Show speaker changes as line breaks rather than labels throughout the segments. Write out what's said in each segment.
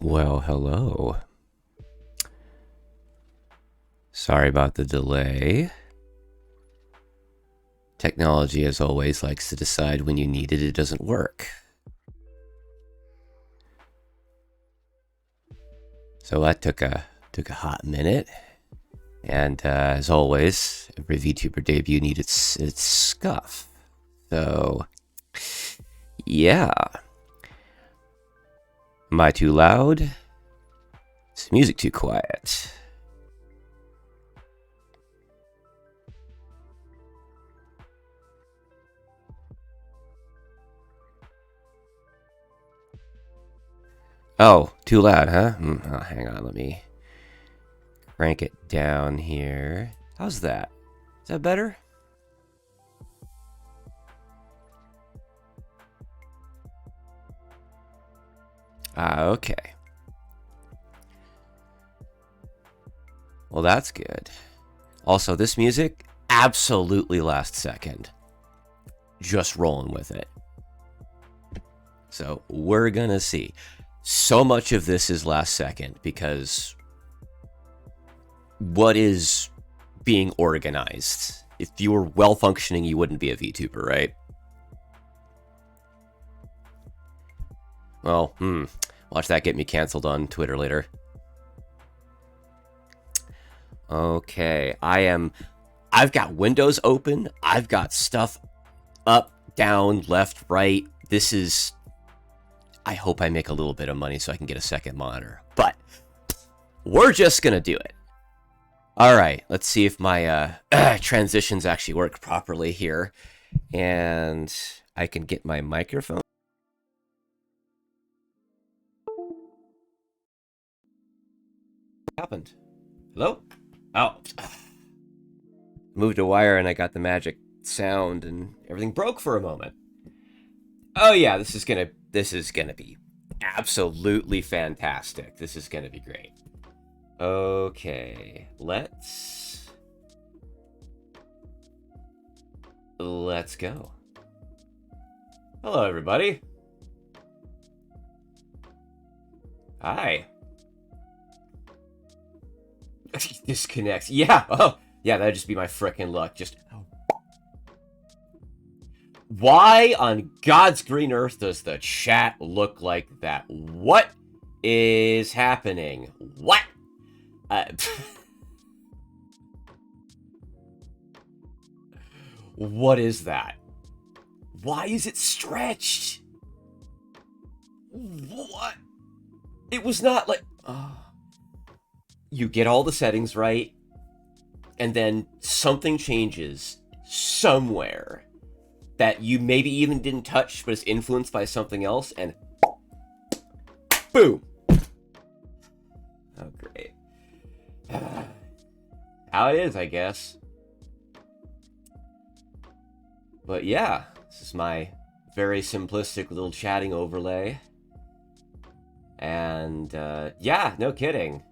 Well, hello. Sorry about the delay. Technology, as always, likes to decide when you need it, it doesn't work. So that took a hot minute. And as always, every VTuber debut needs its scuff. So, yeah. Am I too loud? Is the music too quiet? Oh, too loud, huh? Oh, hang on, let me crank it down here. How's that? Is that better? Okay. Well, that's good. Also, this music, absolutely last second. Just rolling with it. So we're gonna see. So much of this is last second because what is being organized? If you were well functioning, you wouldn't be a VTuber, right? Well, watch that get me canceled on Twitter later. Okay, I've got windows open. I've got stuff up, down, left, right. This is, I hope I make a little bit of money so I can get a second monitor. But we're just going to do it. All right, let's see if my transitions actually work properly here. And I can get my microphone. What happened? Hello? Oh. Moved a wire and I got the magic sound and everything broke for a moment. Oh yeah, this is gonna be absolutely fantastic. This is gonna be great. Okay, let's go. Hello, everybody. Hi. Disconnects. Yeah. Oh, yeah. That'd just be my frickin' luck. Just. Why on God's green earth does the chat look like that? What is happening? What? What is that? Why is it stretched? What? It was not like... You get all the settings right, and then something changes somewhere that you maybe even didn't touch, but is influenced by something else, and boom. Oh, great. How it is, I guess. But yeah, this is my very simplistic little chatting overlay. And yeah, no kidding.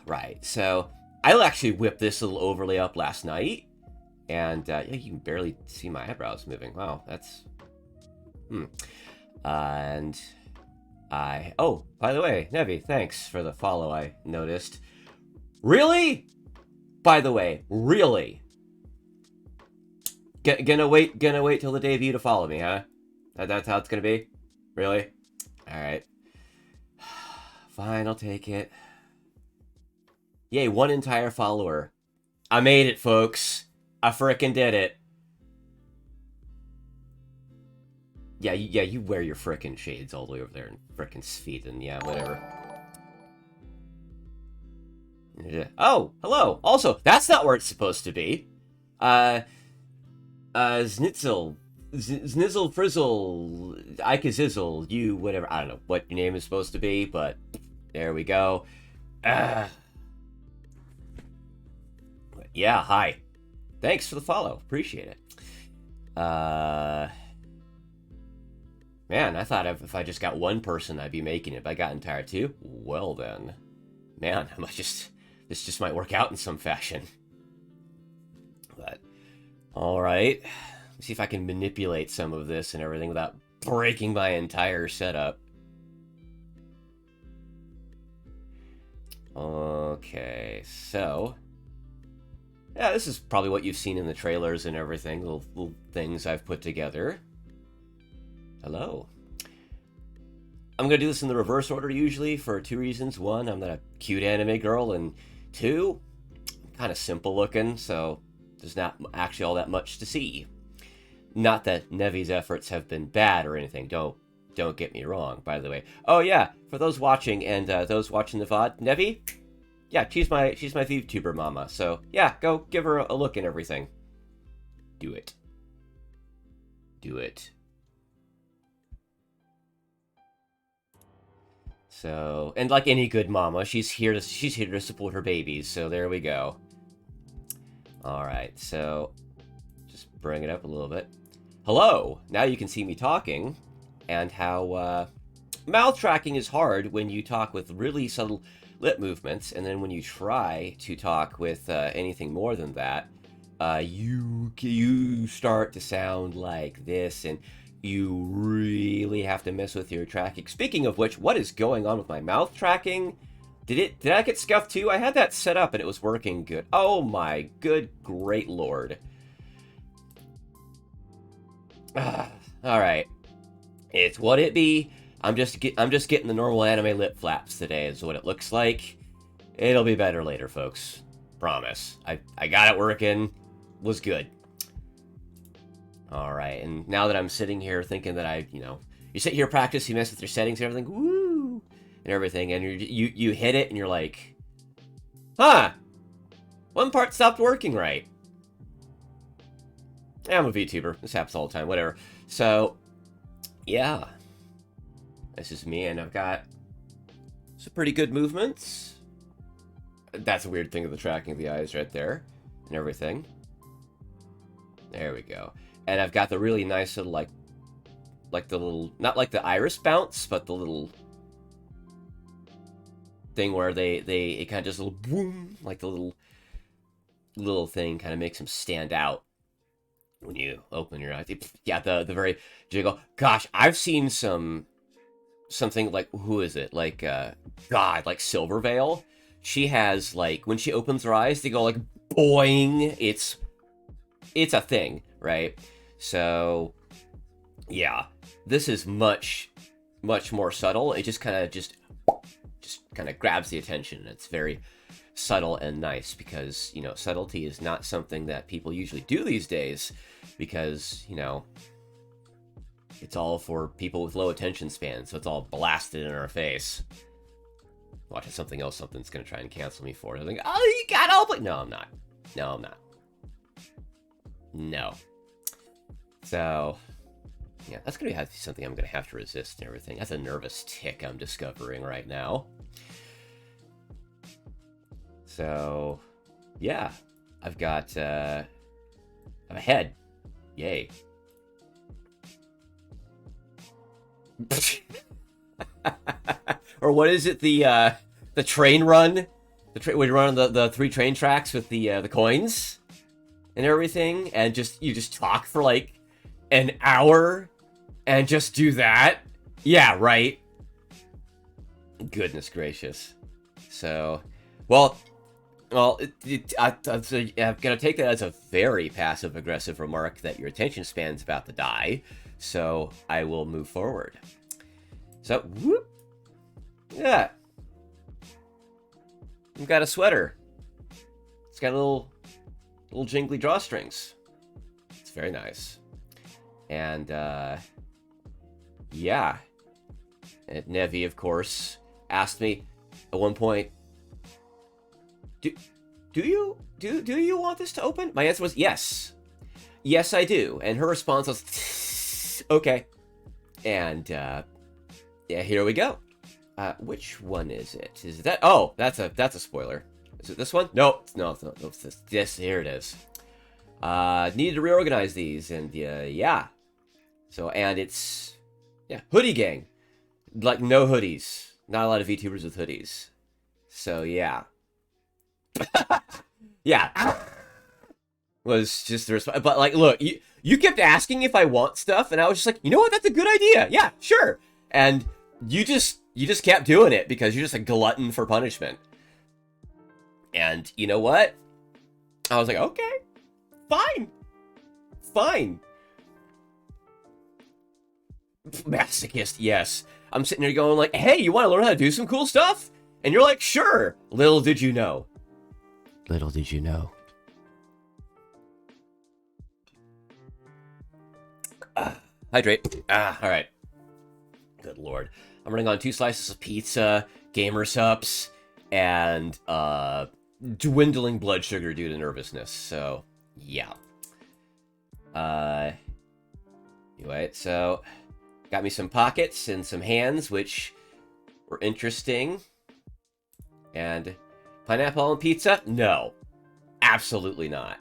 Right, so I actually whipped this little overlay up last night, and yeah, you can barely see my eyebrows moving. Wow, that's... And oh, by the way, Nevi, thanks for the follow, I noticed. Really? By the way, really? Gonna wait till the debut to follow me, huh? That's how it's gonna be? Really? Alright. Fine, I'll take it. Yay, 1 entire follower. I made it, folks. I frickin' did it. Yeah, you wear your frickin' shades all the way over there in frickin' Sweden. Yeah, whatever. Oh, hello. Also, that's not where it's supposed to be. Znitzel, Frizzle, Ikazizzle, you, whatever. I don't know what your name is supposed to be, but there we go. Yeah, hi. Thanks for the follow. Appreciate it. Man, I thought if I just got one person, I'd be making it. But I got entire 2. Well then, man, this just might work out in some fashion. But all right, let's see if I can manipulate some of this and everything without breaking my entire setup. Okay, so yeah, this is probably what you've seen in the trailers and everything, little things I've put together. Hello. I'm gonna do this in the reverse order usually for 2 reasons. 1, I'm not a cute anime girl, and 2, I'm kind of simple looking, so there's not actually all that much to see. Not that Nevi's efforts have been bad or anything. Don't get me wrong, by the way. Oh yeah, for those watching and those watching the VOD, Nevi, yeah, she's my VTuber mama. So yeah, go give her a look and everything. Do it. Do it. So, and like any good mama, she's here to support her babies. So there we go. All right, so just bring it up a little bit. Hello. Now you can see me talking, and how mouth tracking is hard when you talk with really subtle lip movements, and then when you try to talk with anything more than that, you start to sound like this, and you really have to mess with your tracking. Speaking of which, what is going on with my mouth tracking? Did I get scuffed too? I had that set up and it was working good. Oh my good great lord. All right, it's what it be. I'm just getting the normal anime lip flaps today is what it looks like. It'll be better later, folks. Promise. I got it working. Was good. All right, and now that I'm sitting here thinking that you sit here practice, you mess with your settings and everything, woo, and everything, and you hit it and you're like, huh, one part stopped working right. I'm a VTuber. This happens all the time. Whatever. So, yeah. This is me, and I've got some pretty good movements. That's a weird thing of the tracking of the eyes right there, and everything. There we go. And I've got the really nice little, like the little, not like the iris bounce, but the little thing where it kind of just a little boom, like the little thing kind of makes them stand out when you open your eyes. Yeah, the very jiggle. Gosh, I've seen something like, who is it? Like, God, like Silverveil. She has, like, when she opens her eyes, they go like boing. It's a thing, right? So, yeah, this is much more subtle. It just kind of grabs the attention. It's very subtle and nice because, subtlety is not something that people usually do these days because, it's all for people with low attention spans, so it's all blasted in our face. Watching something else, something's going to try and cancel me for it. I think, oh, you got all, but no, I'm not. No, I'm not. No. So, yeah, that's going to have to be something I'm going to have to resist and everything. That's a nervous tick I'm discovering right now. So, yeah, I've got a head. Yay. Or what is it? The train run? We run on the 3 train tracks with the coins and everything, and you just talk for like an hour and just do that. Yeah, right. Goodness gracious. So, well, I'm gonna take that as a very passive-aggressive remark that your attention span's about to die. So I will move forward. So, whoop. Yeah. I've got a sweater. It's got little jingly drawstrings. It's very nice. And, yeah. And Nevi, of course, asked me at one point, do you want this to open? My answer was yes. Yes, I do. And her response was, okay. And, yeah, here we go. Which one is it? Is that? Oh, that's a spoiler. Is it this one? No, it's this. Yes, here it is. Needed to reorganize these, and yeah. So, and it's, yeah, hoodie gang. Like, no hoodies. Not a lot of VTubers with hoodies. So, yeah. Yeah. Was just the response. But, like, look, You kept asking if I want stuff, and I was just like, you know what? That's a good idea. Yeah, sure. And you just kept doing it because you're just a glutton for punishment. And you know what? I was like, okay, fine. Masochist, yes. I'm sitting there going like, hey, you want to learn how to do some cool stuff? And you're like, sure. Little did you know. Little did you know. Hydrate. All right. Good lord. I'm running on 2 slices of pizza, gamer sups, and dwindling blood sugar due to nervousness. So, yeah. Anyway, so got me some pockets and some hands, which were interesting. And pineapple on pizza? No. Absolutely not.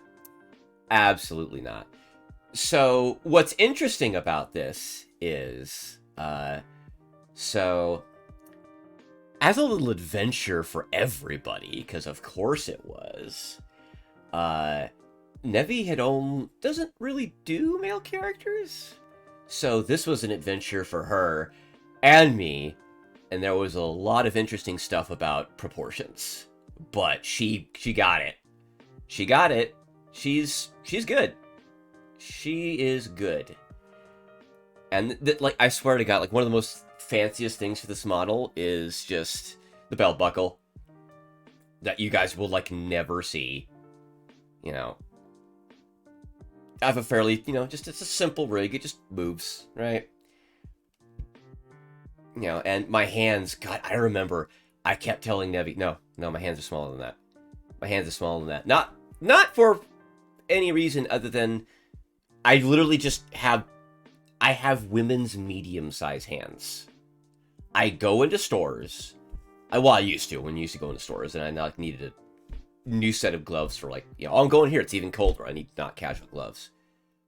Absolutely not. So, what's interesting about this is, so, as a little adventure for everybody, because of course it was, Nevi doesn't really do male characters. So this was an adventure for her and me, and there was a lot of interesting stuff about proportions. But she got it. She got it. She's good. She is good. And like, I swear to God, like, one of the most fanciest things for this model is just the belt buckle that you guys will like never see. You know, I have a fairly, it's a simple rig. It just moves, right? You know, and my hands, God, I remember I kept telling Nevi, no, my hands are smaller than that. My hands are smaller than that. Not for any reason other than I literally just have women's medium-sized hands. I go into stores. I used to go into stores, and I needed a new set of gloves for, like, I'm going here. It's even colder. I need not casual gloves.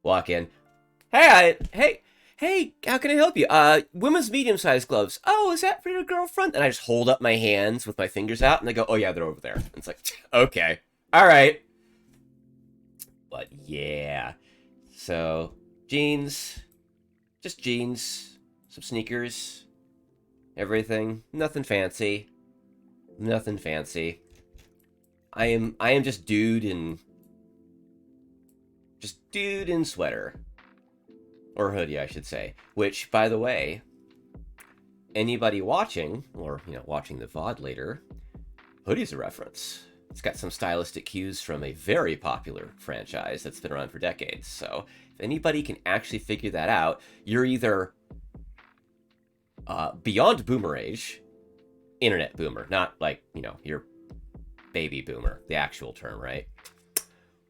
Walk in. Hey, how can I help you? Women's medium-sized gloves. Oh, is that for your girlfriend? And I just hold up my hands with my fingers out, and they go, oh yeah, they're over there. And it's like, okay, all right. But yeah, so jeans, just jeans, some sneakers, everything. Nothing fancy. I am just dude in sweater. Or hoodie, I should say. Which, by the way, anybody watching, or, watching the VOD later, hoodie's a reference. It's got some stylistic cues from a very popular franchise that's been around for decades. So, if anybody can actually figure that out, you're either beyond boomer age, internet boomer, not like, you're baby boomer, the actual term, right?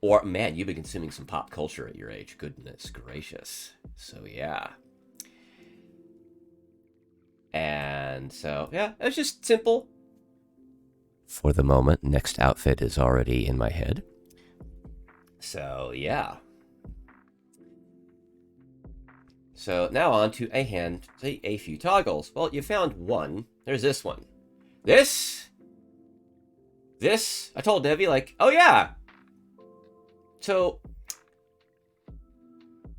Or, man, you've been consuming some pop culture at your age. Goodness gracious. So, yeah. And so, yeah, it's just simple. For the moment, next outfit is already in my head. So, yeah. So, now on to a few toggles. Well, you found one. There's this one. This, I told Nevi, like, oh, yeah. So,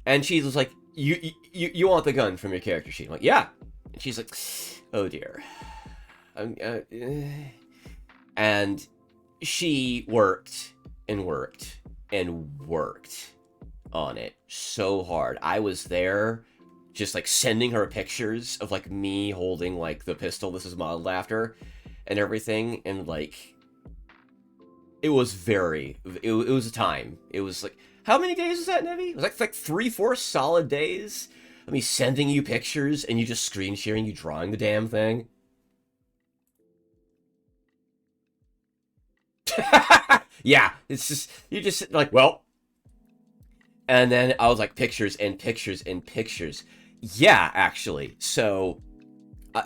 and she was like, you want the gun from your character sheet? I'm like, yeah. And she's like, oh dear. And she worked on it so hard. I was there just like sending her pictures of like me holding like the pistol this is modeled after and everything. And like, it was a time. It was like, how many days was that, Nevi? It was like 3-4 solid days of me sending you pictures and you just screen sharing, you drawing the damn thing. Yeah, it's just, you just like, well. And then I was like, pictures and pictures and pictures. Yeah, actually. So,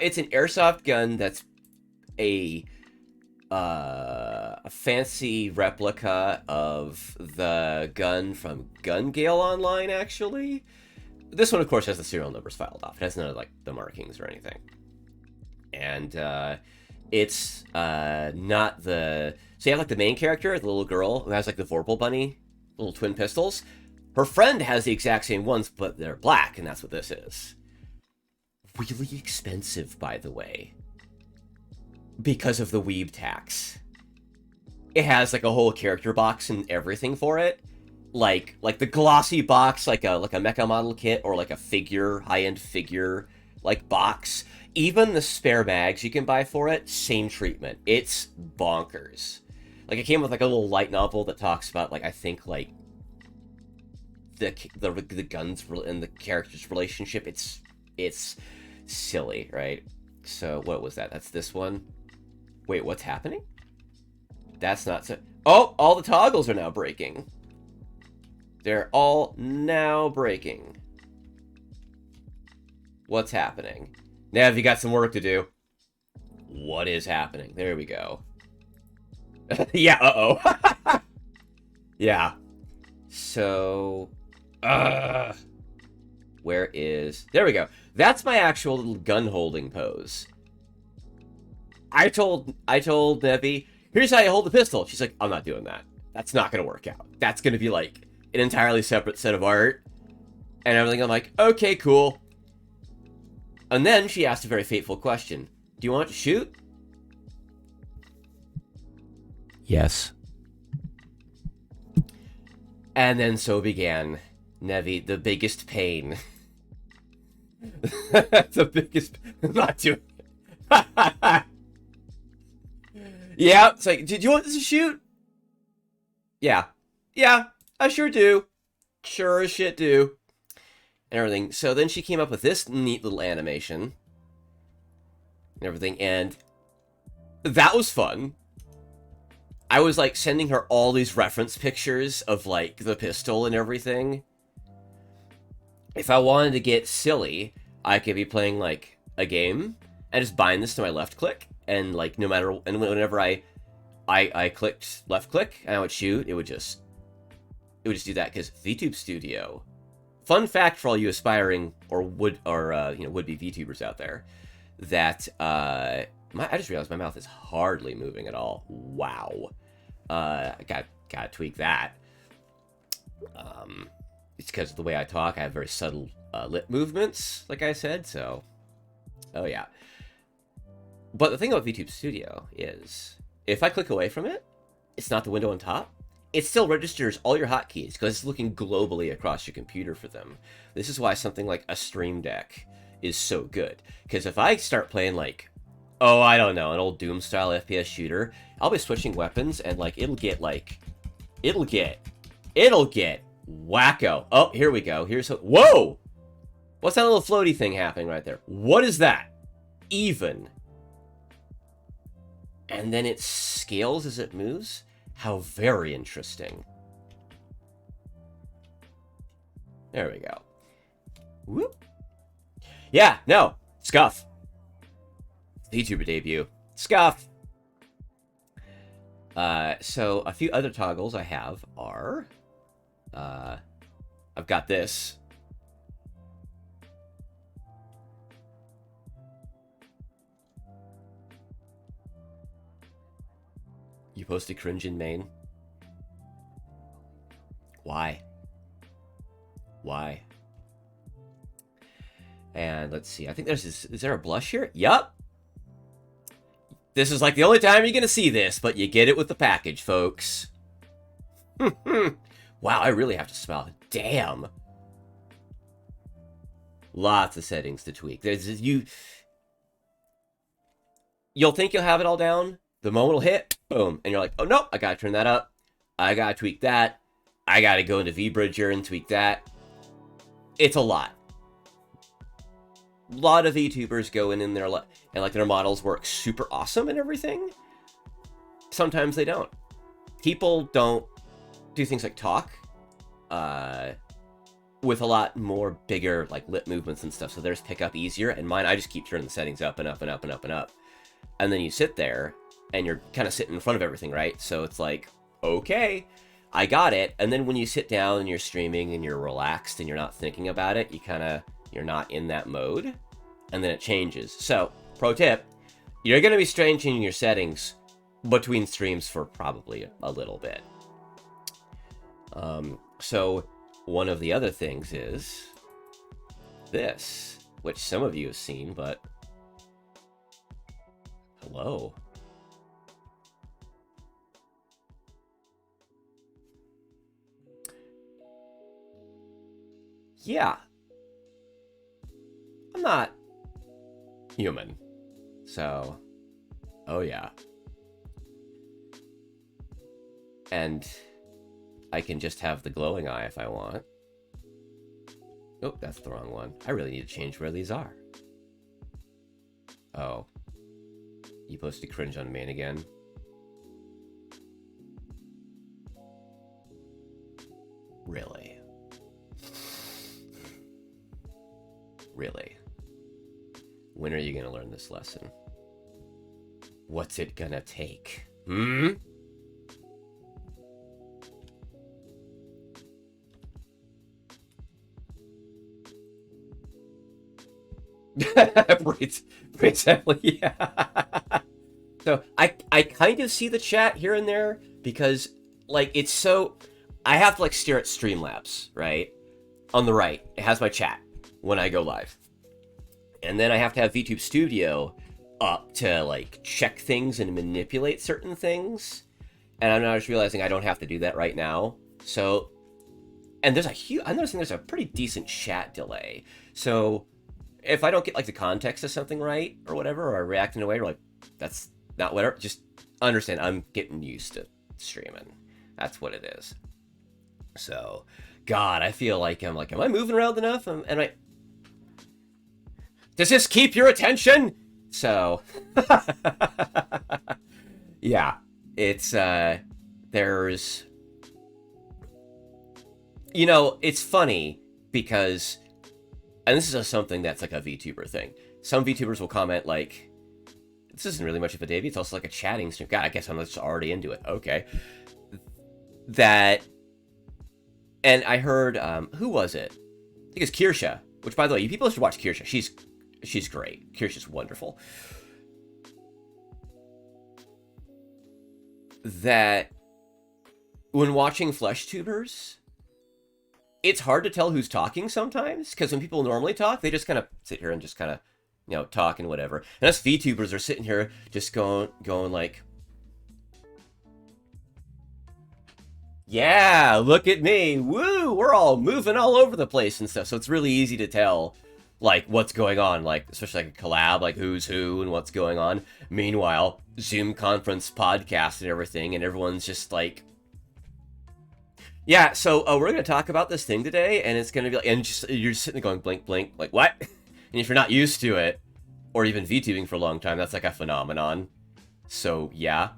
it's an airsoft gun that's a fancy replica of the gun from Gun Gale Online, actually. This one, of course, has the serial numbers filed off. It has none of, like, the markings or anything. And, it's, not the... So you have, like, the main character, the little girl, who has, like, the Vorpal Bunny, little twin pistols. Her friend has the exact same ones, but they're black, and that's what this is. Really expensive, by the way, because of the weeb tax. It has like a whole character box and everything for it, like the glossy box, like a mecha model kit, or like a figure, high-end figure like box. Even the spare mags you can buy for it, same treatment. It's bonkers. Like, it came with like a little light novel that talks about, like, I think like the guns and the characters' relationship. It's silly, right? So what was that? That's this one. Wait, what's happening? That's not so. Oh, all the toggles are now breaking. They're all now breaking. What's happening? Nev, you got some work to do. What is happening? There we go. Yeah, uh-oh. Yeah. So, where is... There we go. That's my actual little gun holding pose. I told Nevi, here's how you hold the pistol. She's like, I'm not doing that. That's not going to work out. That's going to be like an entirely separate set of art and everything. I'm like, okay, cool. And then she asked a very fateful question. Do you want to shoot? Yes. And then so began, Nevi, the biggest pain. The biggest... I'm not doing it. Yeah, it's like, did you want this to shoot? Yeah. Yeah, I sure do. Sure as shit do. And everything. So then she came up with this neat little animation. And everything, and that was fun. I was, like, sending her all these reference pictures of, like, the pistol and everything. If I wanted to get silly, I could be playing, like, a game and just bind this to my left click. And, like, no matter... And whenever I clicked left click and I would shoot, it would just do that. Because VTube Studio... Fun fact for all you aspiring or would-be VTubers out there, that I just realized my mouth is hardly moving at all. Wow. I gotta tweak that. It's because of the way I talk. I have very subtle lip movements, like I said, so... Oh, yeah. But the thing about VTube Studio is, if I click away from it, it's not the window on top. It still registers all your hotkeys because it's looking globally across your computer for them. This is why something like a Stream Deck is so good. Because if I start playing, like, oh, I don't know, an old Doom-style FPS shooter, I'll be switching weapons and, like, it'll get wacko. Oh, here we go. Whoa! What's that little floaty thing happening right there? What is that? Even. And then it scales as it moves? How very interesting. There we go. Whoop. Yeah, no. Scuff. VTuber debut. Scuff. So a few other toggles I have are... I've got this. You posted cringe in main? Why? Why? And let's see. I think there's this... Is there a blush here? Yup. This is like the only time you're going to see this, but you get it with the package, folks. Wow, I really have to smile. Damn. Lots of settings to tweak. You'll think you'll have it all down. The moment will hit, boom, and you're like, oh, nope, I gotta turn that up. I gotta tweak that. I gotta go into VBridger and tweak that. It's a lot. A lot of VTubers go in there and, like, their models work super awesome and everything. Sometimes they don't. People don't do things like talk with a lot more bigger, like, lip movements and stuff, so theirs pick up easier, and mine, I just keep turning the settings up and up and up and up and up. And then you sit there, and you're kind of sitting in front of everything, right? So it's like, okay, I got it. And then when you sit down and you're streaming and you're relaxed and you're not thinking about it, you're not in that mode. And then it changes. So, pro tip, you're going to be changing your settings between streams for probably a little bit. So one of the other things is this, which some of you have seen, but hello. Yeah. I'm not human. So, oh yeah. And I can just have the glowing eye if I want. Oh, that's the wrong one. I really need to change where these are. Oh. You supposed to cringe on main again? Really? Really? When are you gonna learn this lesson? What's it gonna take? Hmm? Exactly, yeah. So I kind of see the chat here and there because like it's so I have to like stare at Streamlabs, right? On the right, it has my chat when I go live. And then I have to have VTube Studio up to like check things and manipulate certain things. And I'm now just realizing I don't have to do that right now. So, and there's a huge, I'm noticing there's a pretty decent chat delay. So if I don't get like the context of something right or whatever, or I react in a way where like, that's not whatever, just understand I'm getting used to streaming. That's what it is. So, God, I feel like am I moving around enough? Does this keep your attention? So, yeah, it's, there's, you know, it's funny because, and this is something that's like a VTuber thing. Some VTubers will comment like, this isn't really much of a debut, it's also like a chatting stream. God, I guess I'm just already into it. Okay. That, and I heard, who was it? I think it's Kirsha, which by the way, you people should watch Kirsha. She's great. Kirsha's wonderful. That when watching flesh tubers, it's hard to tell who's talking sometimes, because when people normally talk, they just kind of sit here and just kind of, you know, talk and whatever. And us VTubers are sitting here just going like, yeah, look at me. Woo, we're all moving all over the place and stuff. So it's really easy to tell, like, what's going on, like, especially like a collab, like who's who and what's going on. Meanwhile, Zoom conference, podcast, and everything, and everyone's just like, yeah, so we're going to talk about this thing today, and it's going to be like, and just you're just sitting there going blink, blink, like, what? And if you're not used to it, or even VTubing for a long time, that's like a phenomenon. So, yeah.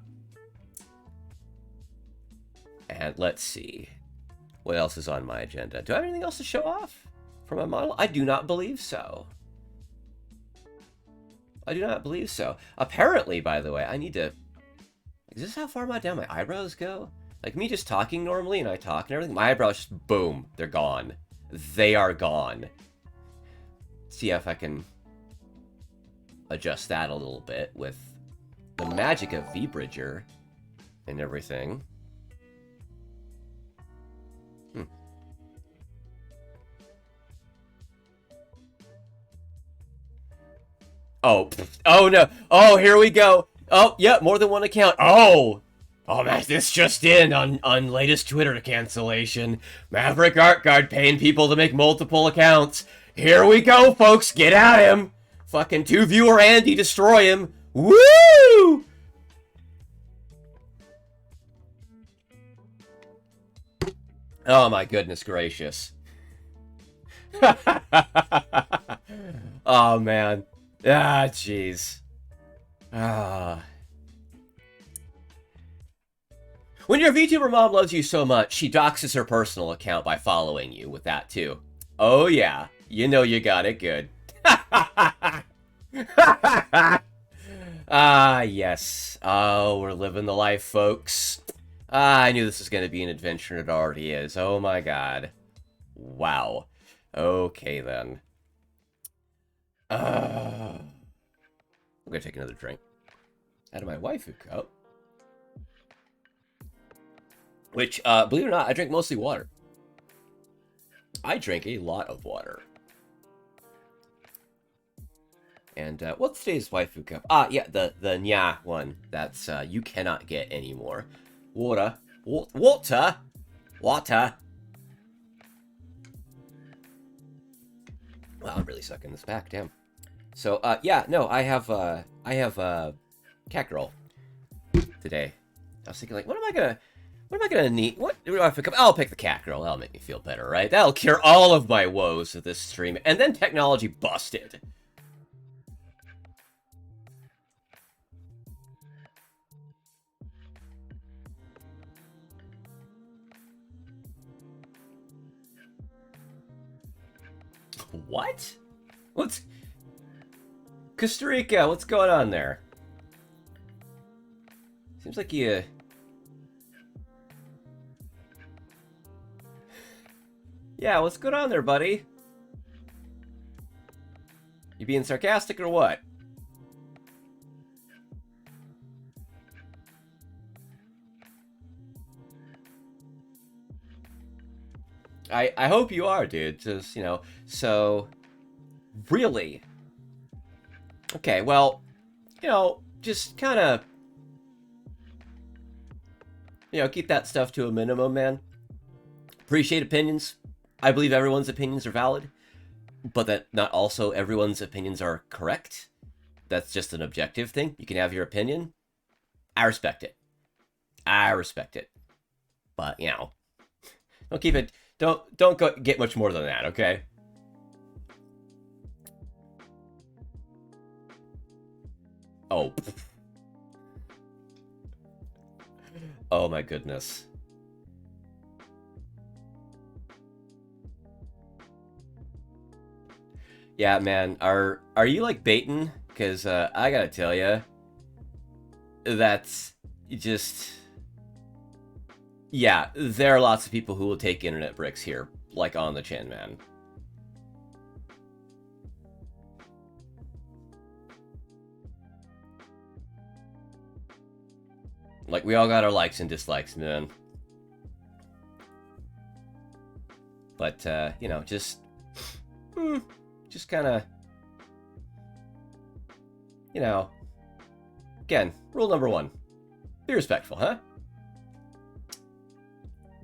And let's see. What else is on my agenda? Do I have anything else to show off for my model? I do not believe so. I do not believe so. Apparently, by the way, I need to... Is this how far down my eyebrows go? Like me just talking normally and I talk and everything, my eyebrows just, boom, they're gone. They are gone. See if I can adjust that a little bit with the magic of V-Bridger and everything. Oh, oh no. Oh, here we go. Oh, yeah, more than one account. Oh, man, this just in on latest Twitter cancellation. Maverick Arkguard paying people to make multiple accounts. Here we go, folks. Get at him. Fucking 2-viewer Andy, destroy him. Woo! Oh my goodness gracious. Oh man. Ah, jeez. Ah. When your VTuber mom loves you so much, she doxes her personal account by following you with that too. Oh yeah, you know you got it good. Ah, yes. Oh, we're living the life, folks. Ah, I knew this was going to be an adventure, and it already is. Oh my god. Wow. Okay, then. I'm gonna take another drink out of my waifu cup. Which, believe it or not, I drink mostly water. I drink a lot of water. And what's today's waifu cup? Ah, yeah, the nya one. That's you cannot get anymore. Water, water, water. Wow, I'm really sucking this back. Damn. So yeah, no, I have cat girl today. I was thinking like, what am I gonna need? What do I pick up? I'll pick the cat girl. That'll make me feel better, right? That'll cure all of my woes of this stream. And then technology busted. What? What's Costa Rica? What's going on there? Seems like you. Yeah, what's going on there, buddy? You being sarcastic or what? I hope you are, dude. Just, you know, so really. Okay, well, you know, just kind of, you know, keep that stuff to a minimum, man. Appreciate opinions. I believe everyone's opinions are valid, but that not also everyone's opinions are correct. That's just an objective thing. You can have your opinion. I respect it. I respect it. But, you know, don't keep it. Don't go get much more than that, okay? Oh. Oh my goodness. Yeah, man. Are you like baiting? Because I gotta tell you, that's just. Yeah, there are lots of people who will take internet bricks here, like on the chin, man. Like, we all got our likes and dislikes, man. But, you know, just kind of, you know, again, rule number 1, be respectful, huh?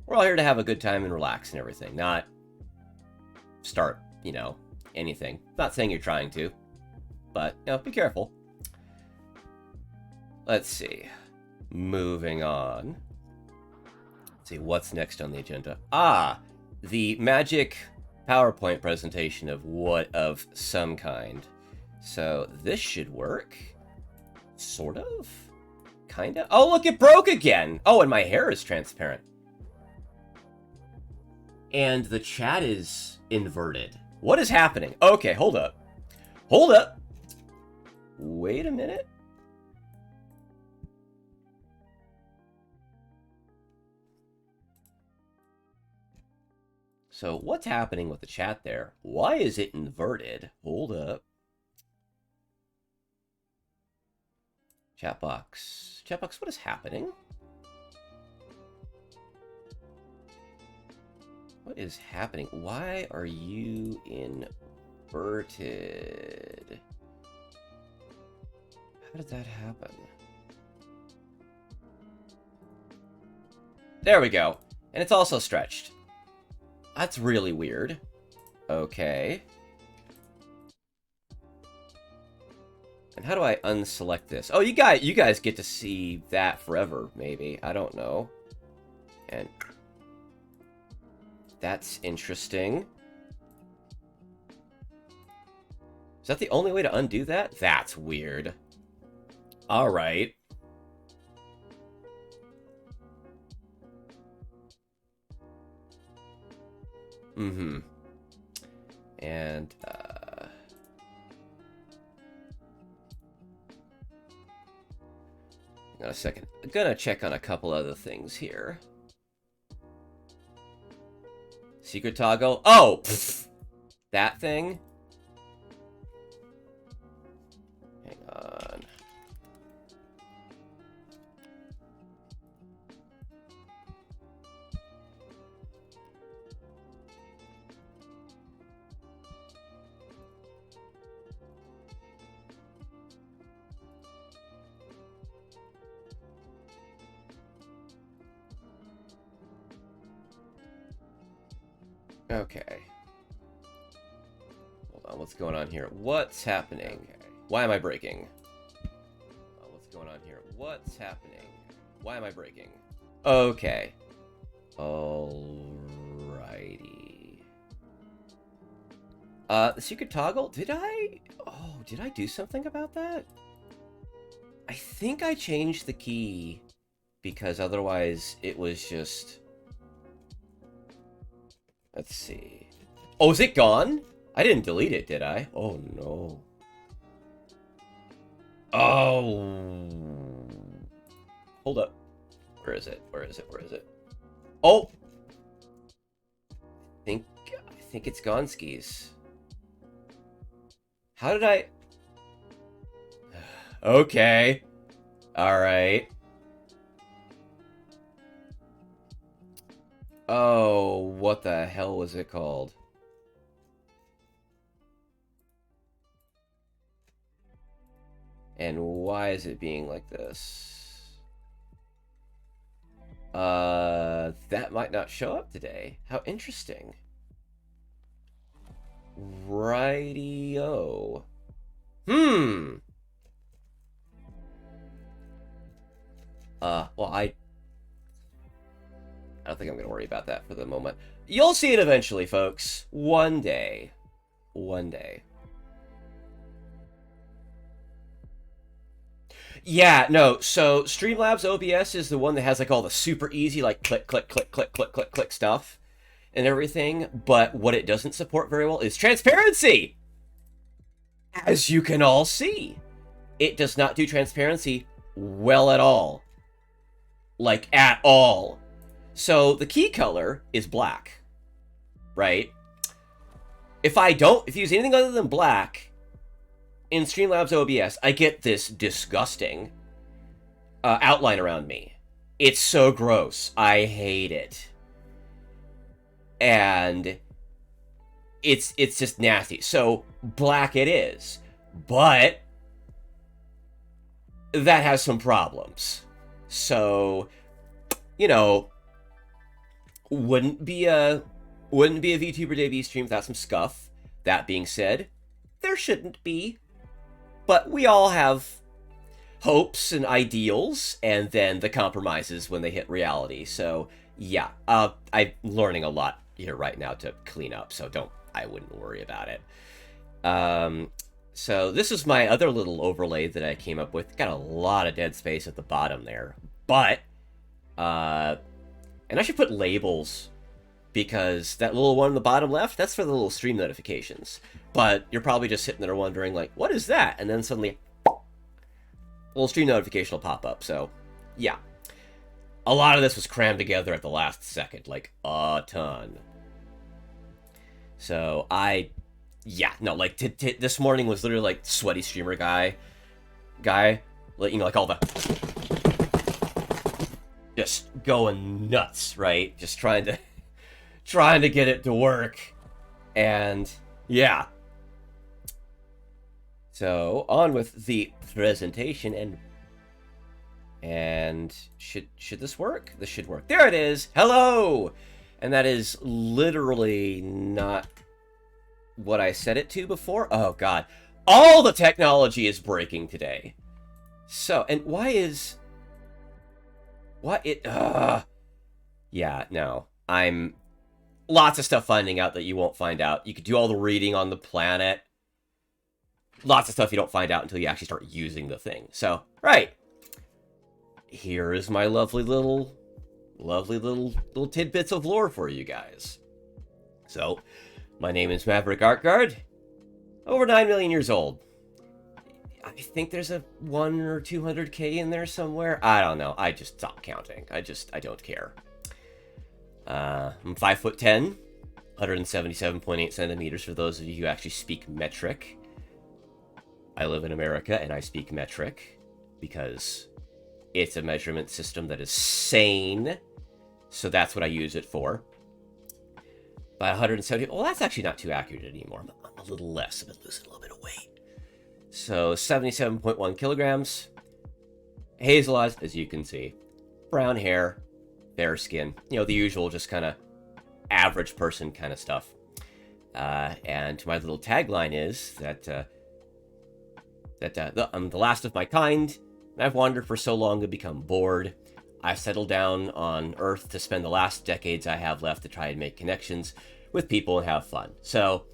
We're all here to have a good time and relax and everything, not start, you know, anything. Not saying you're trying to, but, you know, be careful. Let's see. Moving on. Let's see, what's next on the agenda? Ah, the magic PowerPoint presentation of some kind. So this should work. Sort of? Kinda? Oh, look, it broke again! Oh, and my hair is transparent. And the chat is inverted. What is happening? Okay, hold up. Hold up! Wait a minute. So what's happening with the chat there? Why is it inverted? Hold up. Chat box. Chat box, what is happening? What is happening? Why are you inverted? How did that happen? There we go. And it's also stretched. That's really weird. Okay. And how do I unselect this? Oh, you guys get to see that forever, maybe. I don't know. And that's interesting. Is that the only way to undo that? That's weird. All right. Mm-hmm. And, hang on a second. I'm gonna check on a couple other things here. Secret toggle. Oh! Pfft. That thing? Hang on. Okay. Hold on, what's going on here? What's happening? Okay. Why am I breaking? What's going on here? What's happening? Why am I breaking? Okay. Alrighty. The secret toggle? Did I do something about that? I think I changed the key because otherwise it was just... Let's see. Oh, is it gone? I didn't delete it, did I? Oh, no. Oh. Hold up. Where is it? Where is it? Where is it? Oh! I think it's gone skis. How did I... Okay. Alright. Oh, what the hell was it called? And why is it being like this? That might not show up today. How interesting. Righty-o. Well, I don't think I'm going to worry about that for the moment. You'll see it eventually, folks. One day. One day. Yeah, no, so Streamlabs OBS is the one that has, like, all the super easy, like, click, click, click, click, click, click, click stuff and everything, but what it doesn't support very well is transparency! As you can all see, it does not do transparency well at all. Like, at all. So, the key color is black, right? If you use anything other than black in Streamlabs OBS, I get this disgusting outline around me. It's so gross. I hate it. And it's just nasty. So, black it is. But that has some problems. So, you know, wouldn't be a VTuber debut stream without some scuff. That being said, there shouldn't be. But we all have hopes and ideals, and then the compromises when they hit reality. So, yeah, I'm learning a lot here right now to clean up, so I wouldn't worry about it. So this is my other little overlay that I came up with. Got a lot of dead space at the bottom there. But, and I should put labels, because that little one on the bottom left, that's for the little stream notifications. But you're probably just sitting there wondering, like, what is that? And then suddenly, a little stream notification will pop up. So, yeah. A lot of this was crammed together at the last second, like, a ton. So, this morning was literally, like, sweaty streamer guy, like, you know, like, all the... just going nuts, right? Just trying to get it to work. And, yeah. So, on with the presentation, and should this work? This should work. There it is! Hello! And that is literally not what I set it to before. Oh, God. All the technology is breaking today. So, and why is... Yeah, no. I'm... Lots of stuff finding out that you won't find out. You could do all the reading on the planet. Lots of stuff you don't find out until you actually start using the thing. So, right. Here is my lovely little tidbits of lore for you guys. So, my name is Maverick Arkguard. Over 9 million years old. I think there's a 1 or 200k in there somewhere. I don't know. I just stopped counting. I don't care. I'm 5'10", 177.8 centimeters for those of you who actually speak metric. I live in America and I speak metric because it's a measurement system that is sane. So that's what I use it for. About 170. Well, that's actually not too accurate anymore. I'm a little less. I've been losing a little bit of weight. So 77.1 kilograms. Hazel eyes, as you can see. Brown hair. Fair skin. You know, the usual just kind of average person kind of stuff. And my little tagline is that I'm the last of my kind. I've wandered for so long to become bored. I've settled down on Earth to spend the last decades I have left to try and make connections with people and have fun. So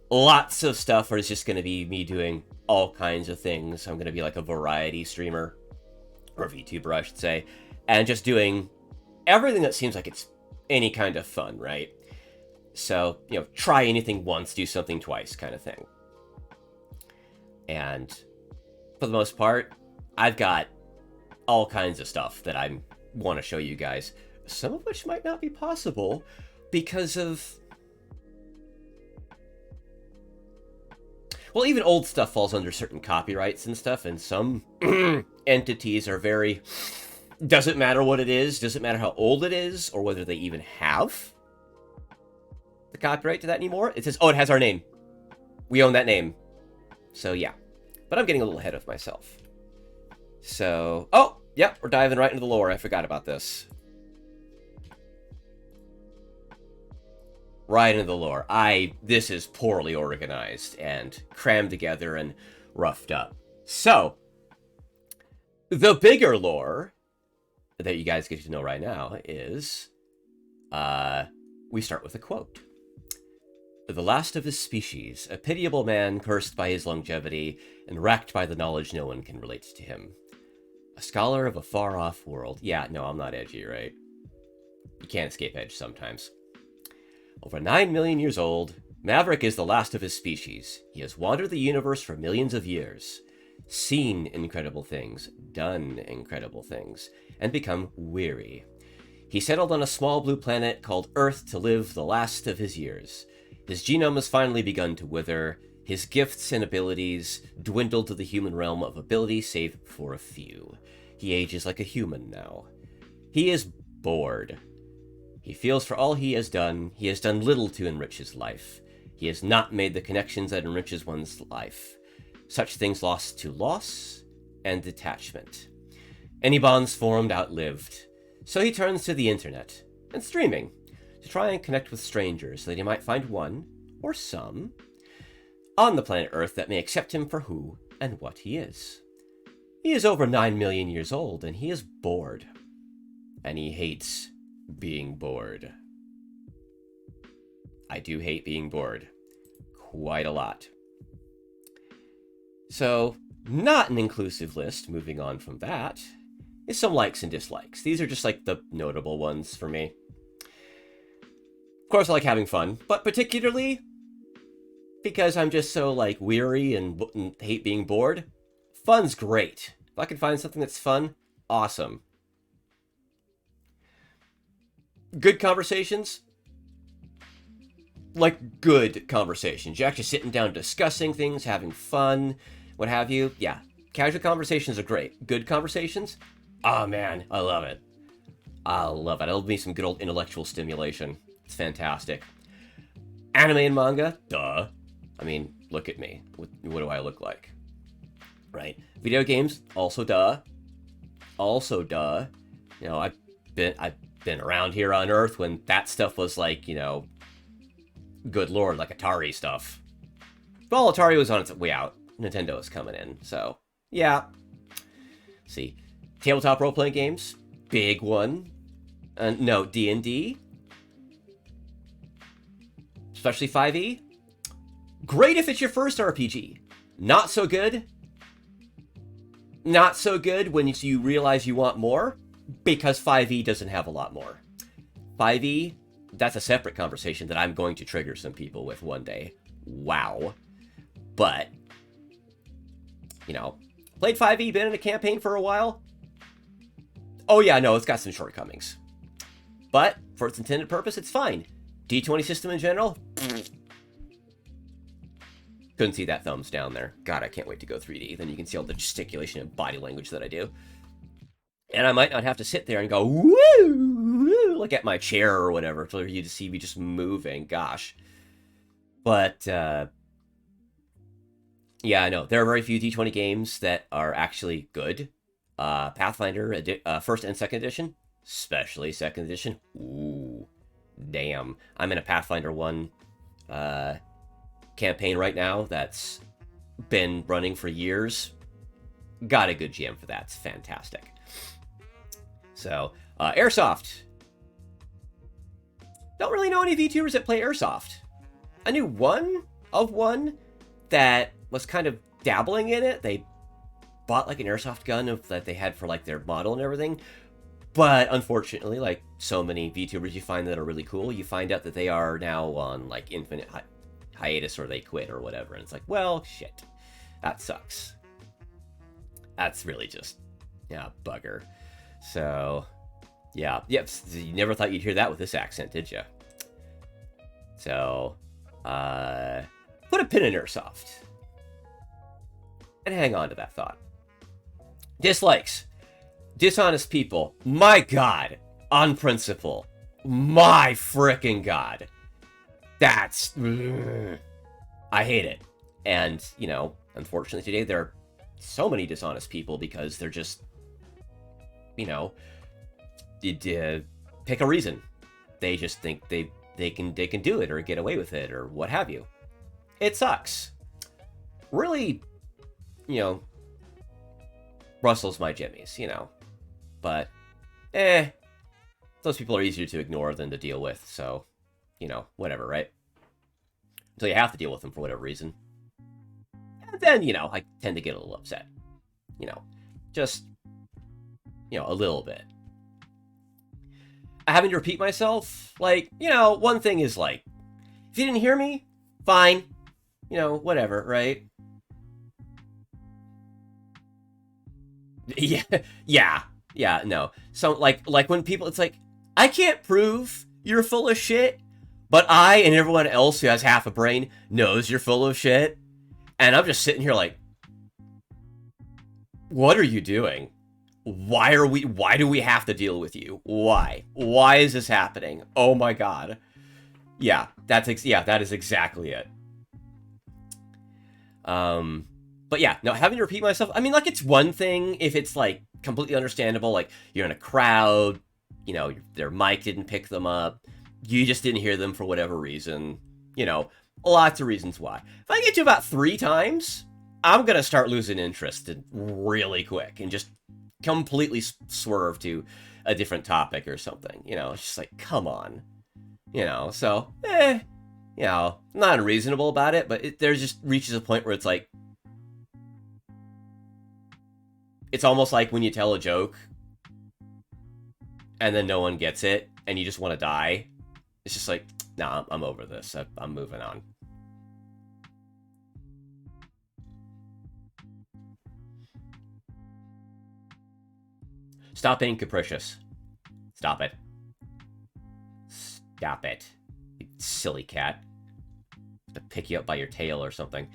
lots of stuff is just going to be me doing all kinds of things. I'm going to be like a variety streamer, or VTuber, I should say, and just doing everything that seems like it's any kind of fun, right? So, try anything once, do something twice kind of thing. And for the most part, I've got all kinds of stuff that I want to show you guys, some of which might not be possible because of... Well, even old stuff falls under certain copyrights and stuff, and some entities are very... Doesn't matter what it is, doesn't matter how old it is, or whether they even have the copyright to that anymore. It says, oh, it has our name. We own that name. So, yeah. But I'm getting a little ahead of myself. So, oh, yep, we're diving right into the lore. I forgot about this. Right into the lore. This is poorly organized and crammed together and roughed up. So, the bigger lore that you guys get to know right now is, we start with a quote. The last of his species, a pitiable man cursed by his longevity and racked by the knowledge no one can relate to him. A scholar of a far-off world. Yeah, no, I'm not edgy, right? You can't escape edge sometimes. Over 9 million years old, Maverick is the last of his species. He has wandered the universe for millions of years, seen incredible things, done incredible things, and become weary. He settled on a small blue planet called Earth to live the last of his years. His genome has finally begun to wither. His gifts and abilities dwindled to the human realm of ability, save for a few. He ages like a human now. He is bored. He feels for all he has done little to enrich his life. He has not made the connections that enriches one's life. Such things lost to loss and detachment. Any bonds formed outlived. So he turns to the internet and streaming to try and connect with strangers so that he might find one, or some, on the planet Earth that may accept him for who and what he is. He is over 9 million years old, and he is bored. And he hates being bored. I do hate being bored. Quite a lot. So, not an inclusive list, moving on from that, is some likes and dislikes. These are just like the notable ones for me. Of course, I like having fun, but particularly because I'm just so, weary and hate being bored. Fun's great. If I can find something that's fun, awesome. Good conversations? Like, good conversations. You're actually sitting down discussing things, having fun, what have you. Yeah, casual conversations are great. Good conversations? Oh, man, I love it. I love it. I love me some good old intellectual stimulation. It's fantastic. Anime and manga? Duh. I mean, look at me. What do I look like? Right? Video games? Also duh. Also duh. I've been around here on Earth when that stuff was like, good lord, like Atari stuff. Well, Atari was on its way out. Nintendo is coming in, so, yeah. See. Tabletop role-playing games? Big one. No, D&D? Especially 5e? Great if it's your first RPG. Not so good. Not so good when you realize you want more, because 5e doesn't have a lot more. 5e, that's a separate conversation that I'm going to trigger some people with one day. Wow. But, played 5e, been in a campaign for a while. Oh yeah, no, it's got some shortcomings. But, for its intended purpose, it's fine. D20 system in general? Couldn't see that thumbs down there. God, I can't wait to go 3D. Then you can see all the gesticulation and body language that I do. And I might not have to sit there and go, woo, woo, like at my chair or whatever, for you to see me just moving. Gosh. But, yeah, I know. There are very few D20 games that are actually good. Pathfinder, 1st and 2nd edition, especially 2nd edition. Ooh, damn. I'm in a Pathfinder 1 campaign right now that's been running for years. Got a good GM for that. It's fantastic. So, Airsoft. Don't really know any VTubers that play Airsoft. I knew one that was kind of dabbling in it. They bought like an Airsoft gun that they had for like their model and everything. But unfortunately, like so many VTubers you find that are really cool, you find out that they are now on like infinite hiatus or they quit or whatever. And it's like, well, shit. That sucks. That's really just, yeah, bugger. So, yeah. Yep, you never thought you'd hear that with this accent, did you? So, put a pin in Airsoft. And hang on to that thought. Dislikes. Dishonest people. My God. On principle. My frickin' God. That's... I hate it. And, you know, unfortunately today there are so many dishonest people because they're just, you know, pick a reason. They just think they can do it or get away with it or what have you. It sucks. Really, you know, rustles my jimmies, you know. But, those people are easier to ignore than to deal with, so, you know, whatever, right? Until you have to deal with them for whatever reason. And then, you know, I tend to get a little upset. You know, just, you know, a little bit. Having to repeat myself, like, you know, one thing is like, if you didn't hear me, fine. You know, whatever, right? Yeah, no. So, like when people, it's like, I can't prove you're full of shit, but I and everyone else who has half a brain knows you're full of shit. And I'm just sitting here like, what are you doing? Why do we have to deal with you? Why is this happening? Oh my God. Yeah, that is exactly it. But yeah, no, having to repeat myself, I mean, like, it's one thing if it's, like, completely understandable, like, you're in a crowd, you know, their mic didn't pick them up, you just didn't hear them for whatever reason, you know, lots of reasons why. If I get to about 3 times, I'm gonna start losing interest really quick and just completely swerve to a different topic or something, you know, it's just like, come on, you know, so, you know, I'm not unreasonable about it, but there just reaches a point where it's like, it's almost like when you tell a joke and then no one gets it and you just want to die. It's just like, nah, I'm over this. I'm moving on. Stop being capricious. Stop it. Stop it. You silly cat. To pick you up by your tail or something.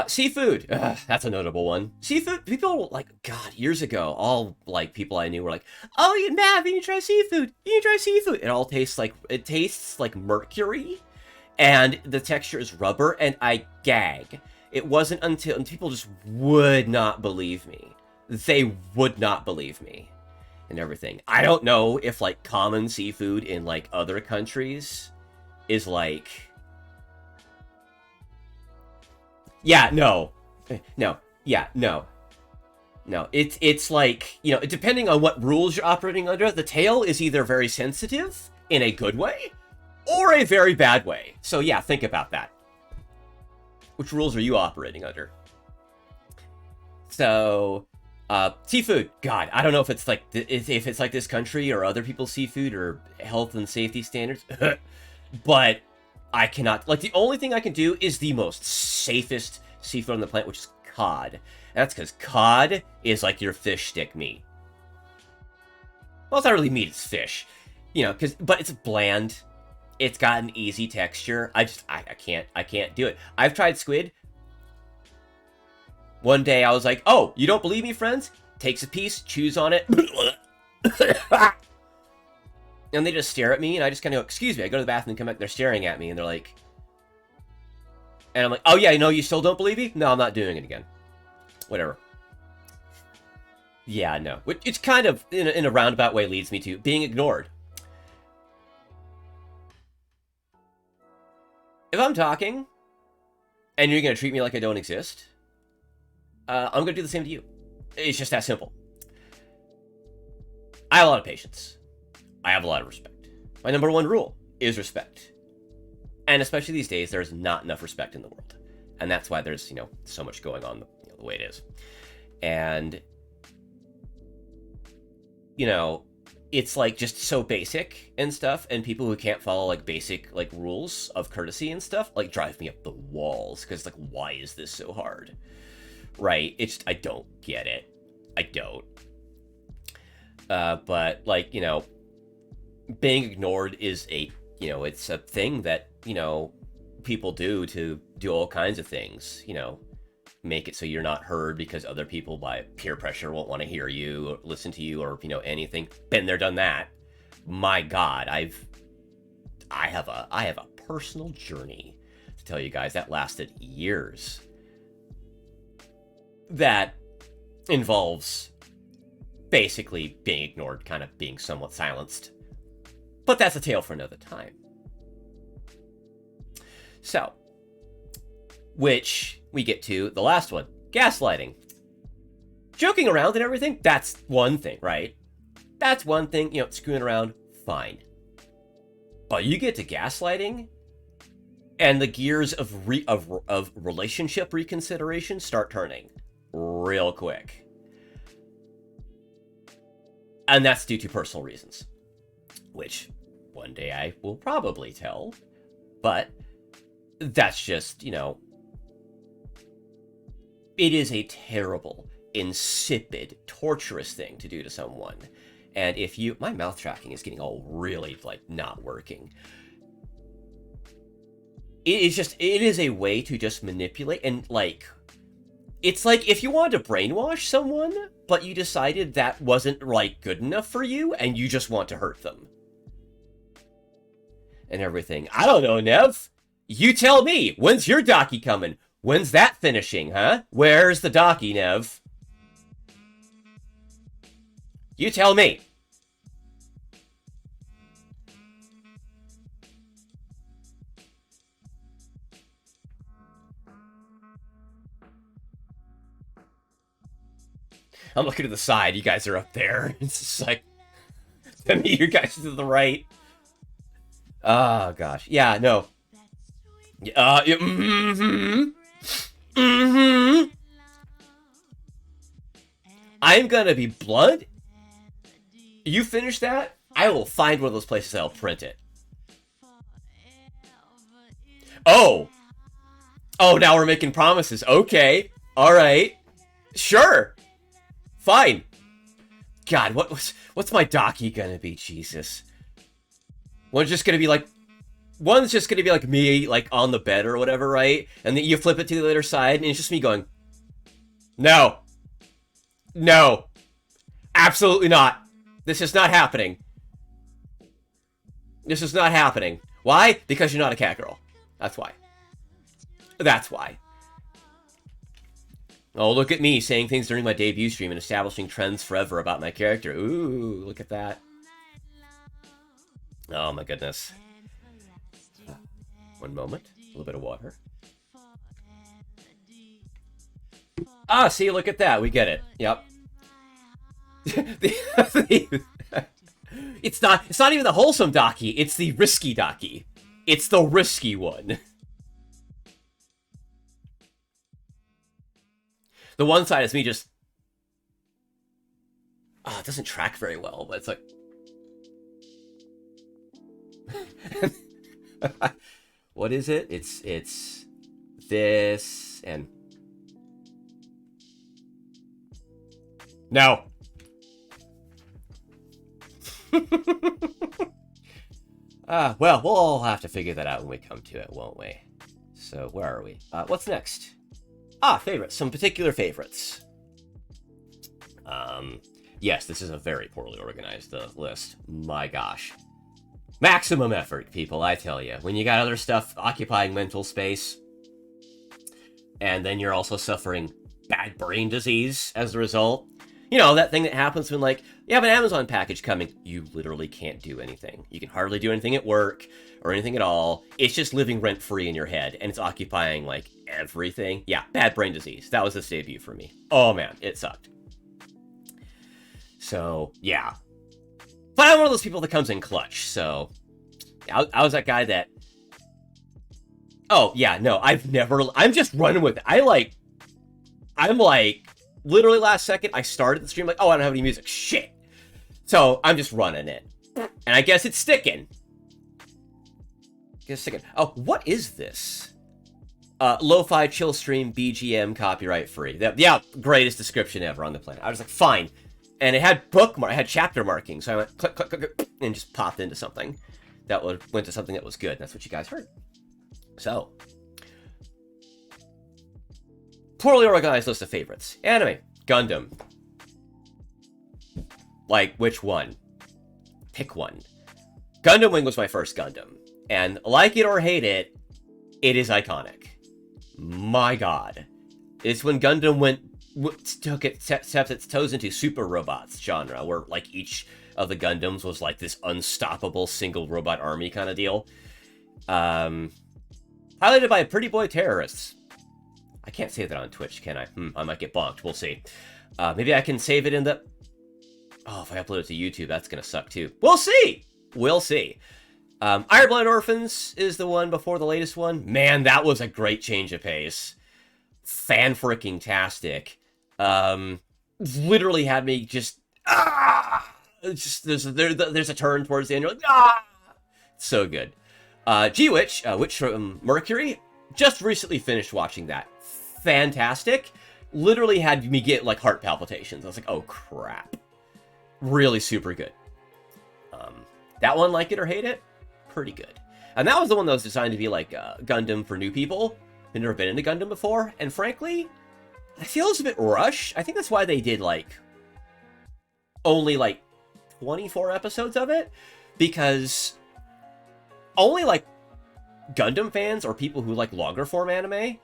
Seafood. That's a notable one. Seafood, people, like, God, years ago, all, like, people I knew were like, oh, Mav, you need to try seafood. You need to try seafood. It tastes like mercury, and the texture is rubber, and I gag. It wasn't until people just would not believe me. They would not believe me and everything. I don't know if, like, common seafood in, like, other countries is, like... Yeah, no. It's like, you know, depending on what rules you're operating under, the tail is either very sensitive in a good way or a very bad way. So yeah, think about that. Which rules are you operating under? So, seafood. God, I don't know if it's like this country or other people's seafood or health and safety standards, but I cannot, like, the only thing I can do is the most safest seafood on the planet, which is cod. And that's because cod is like your fish stick meat. Well, it's not really meat, it's fish. You know, but it's bland. It's got an easy texture. I can't do it. I've tried squid. One day I was like, oh, you don't believe me, friends? Takes a piece, chews on it. And they just stare at me, and I just kind of go, excuse me. I go to the bathroom and come back, they're staring at me, and they're like... And I'm like, oh yeah, no, you still don't believe me? No, I'm not doing it again. Whatever. Yeah, no. It's kind of, in a roundabout way, leads me to being ignored. If I'm talking, and you're going to treat me like I don't exist, I'm going to do the same to you. It's just that simple. I have a lot of patience. I have a lot of respect. My number one rule is respect. And especially these days, there's not enough respect in the world. And that's why there's, so much going on the way it is. And, it's like just so basic and stuff. And people who can't follow like basic like rules of courtesy and stuff like drive me up the walls. Because like, why is this so hard? Right? I don't get it. I don't. But like, being ignored is it's a thing that, people do to do all kinds of things, make it so you're not heard because other people by peer pressure won't want to hear you or listen to you or, anything. Been there, done that. My God, I have a personal journey to tell you guys that lasted years. That involves basically being ignored, kind of being somewhat silenced. But that's a tale for another time. So, which we get to the last one, gaslighting. Joking around and everything, that's one thing, right? That's one thing, screwing around, fine. But you get to gaslighting, and the gears of relationship reconsideration start turning real quick. And that's due to personal reasons, which one day I will probably tell, but that's just, it is a terrible, insipid, torturous thing to do to someone. And if my mouth tracking is getting all really, like, not working. It is a way to just manipulate and, like, it's like if you wanted to brainwash someone, but you decided that wasn't, like, good enough for you, and you just want to hurt them. And everything. I don't know, Nev. You tell me, when's your docky coming? When's that finishing, huh? Where's the docky, Nev? You tell me. I'm looking to the side. You guys are up there. It's just like, to me, you guys are to the right. Oh, gosh. Yeah, no. I'm gonna be blood. You finish that, I will find one of those places I'll print it. Oh, now we're making promises. Okay, all right, sure, fine. God, what's my docky gonna be? Jesus, one's just gonna be like me, like, on the bed or whatever, right? And then you flip it to the other side, and it's just me going, no, absolutely not. This is not happening. This is not happening. Why? Because you're not a cat girl. That's why. That's why. Oh, look at me saying things during my debut stream and establishing trends forever about my character. Ooh, look at that. Oh my goodness. One moment. A little bit of water. Ah, see, look at that. We get it. Yep. It's not even the wholesome docky. It's the risky docky. It's the risky one. The one side is me just... Oh, it doesn't track very well, but it's like... What is it? It's this and... No. Well, we'll all have to figure that out when we come to it, won't we? So, where are we? What's next? Favorites. Some particular favorites. Yes, this is a very poorly organized list. My gosh. Maximum effort, people, I tell you. When you got other stuff occupying mental space, and then you're also suffering bad brain disease as a result. You know, that thing that happens when, like, You have an Amazon package coming. You literally can't do anything. You can hardly do anything at work or anything at all. It's just living rent-free in your head, and it's occupying, like, everything. Yeah, bad brain disease. That was this debut for me. Oh, man, it sucked. So, yeah. But I'm one of those people that comes in clutch, so... I was that guy that... Oh, yeah, no, I'm just running with it. I'm like... Literally last second, I started the stream like, oh, I don't have any music. Shit. So, I'm just running it. And I guess it's sticking. Oh, what is this? Lo-fi chill stream BGM copyright free. Yeah, greatest description ever on the planet. I was like, fine. And it had chapter markings. So I went click, click, click, click, and just popped into something. That went to something that was good. That's what you guys heard. So... Poorly organized list of favorites. Anime. Gundam. Like, which one? Pick one. Gundam Wing was my first Gundam. And like it or hate it, it is iconic. My god. It's when Gundam stepped its toes into super robots genre, where like each of the Gundams was like this unstoppable single robot army kind of deal. Piloted by pretty boy terrorists. I can't say that on Twitch, can I? I might get bonked. We'll see. Maybe I can save it in the... Oh, if I upload it to YouTube, that's going to suck too. We'll see! We'll see. Iron Blood Orphans is the one before the latest one. Man, that was a great change of pace. Fan-freaking-tastic. Literally had me just... there's a turn towards the end. You're like, so good. G-Witch, Witch from Mercury. Just recently finished watching that. Fantastic. Literally had me get, like, heart palpitations. I was like, oh, crap. Really super good. That one, like it or hate it, pretty good. And that was the one that was designed to be, like, Gundam for new people who've never been into Gundam before. And frankly, I feel it's a bit rushed. I think that's why they did, like, only, like, 24 episodes of it. Because only, like, Gundam fans or people who like longer form anime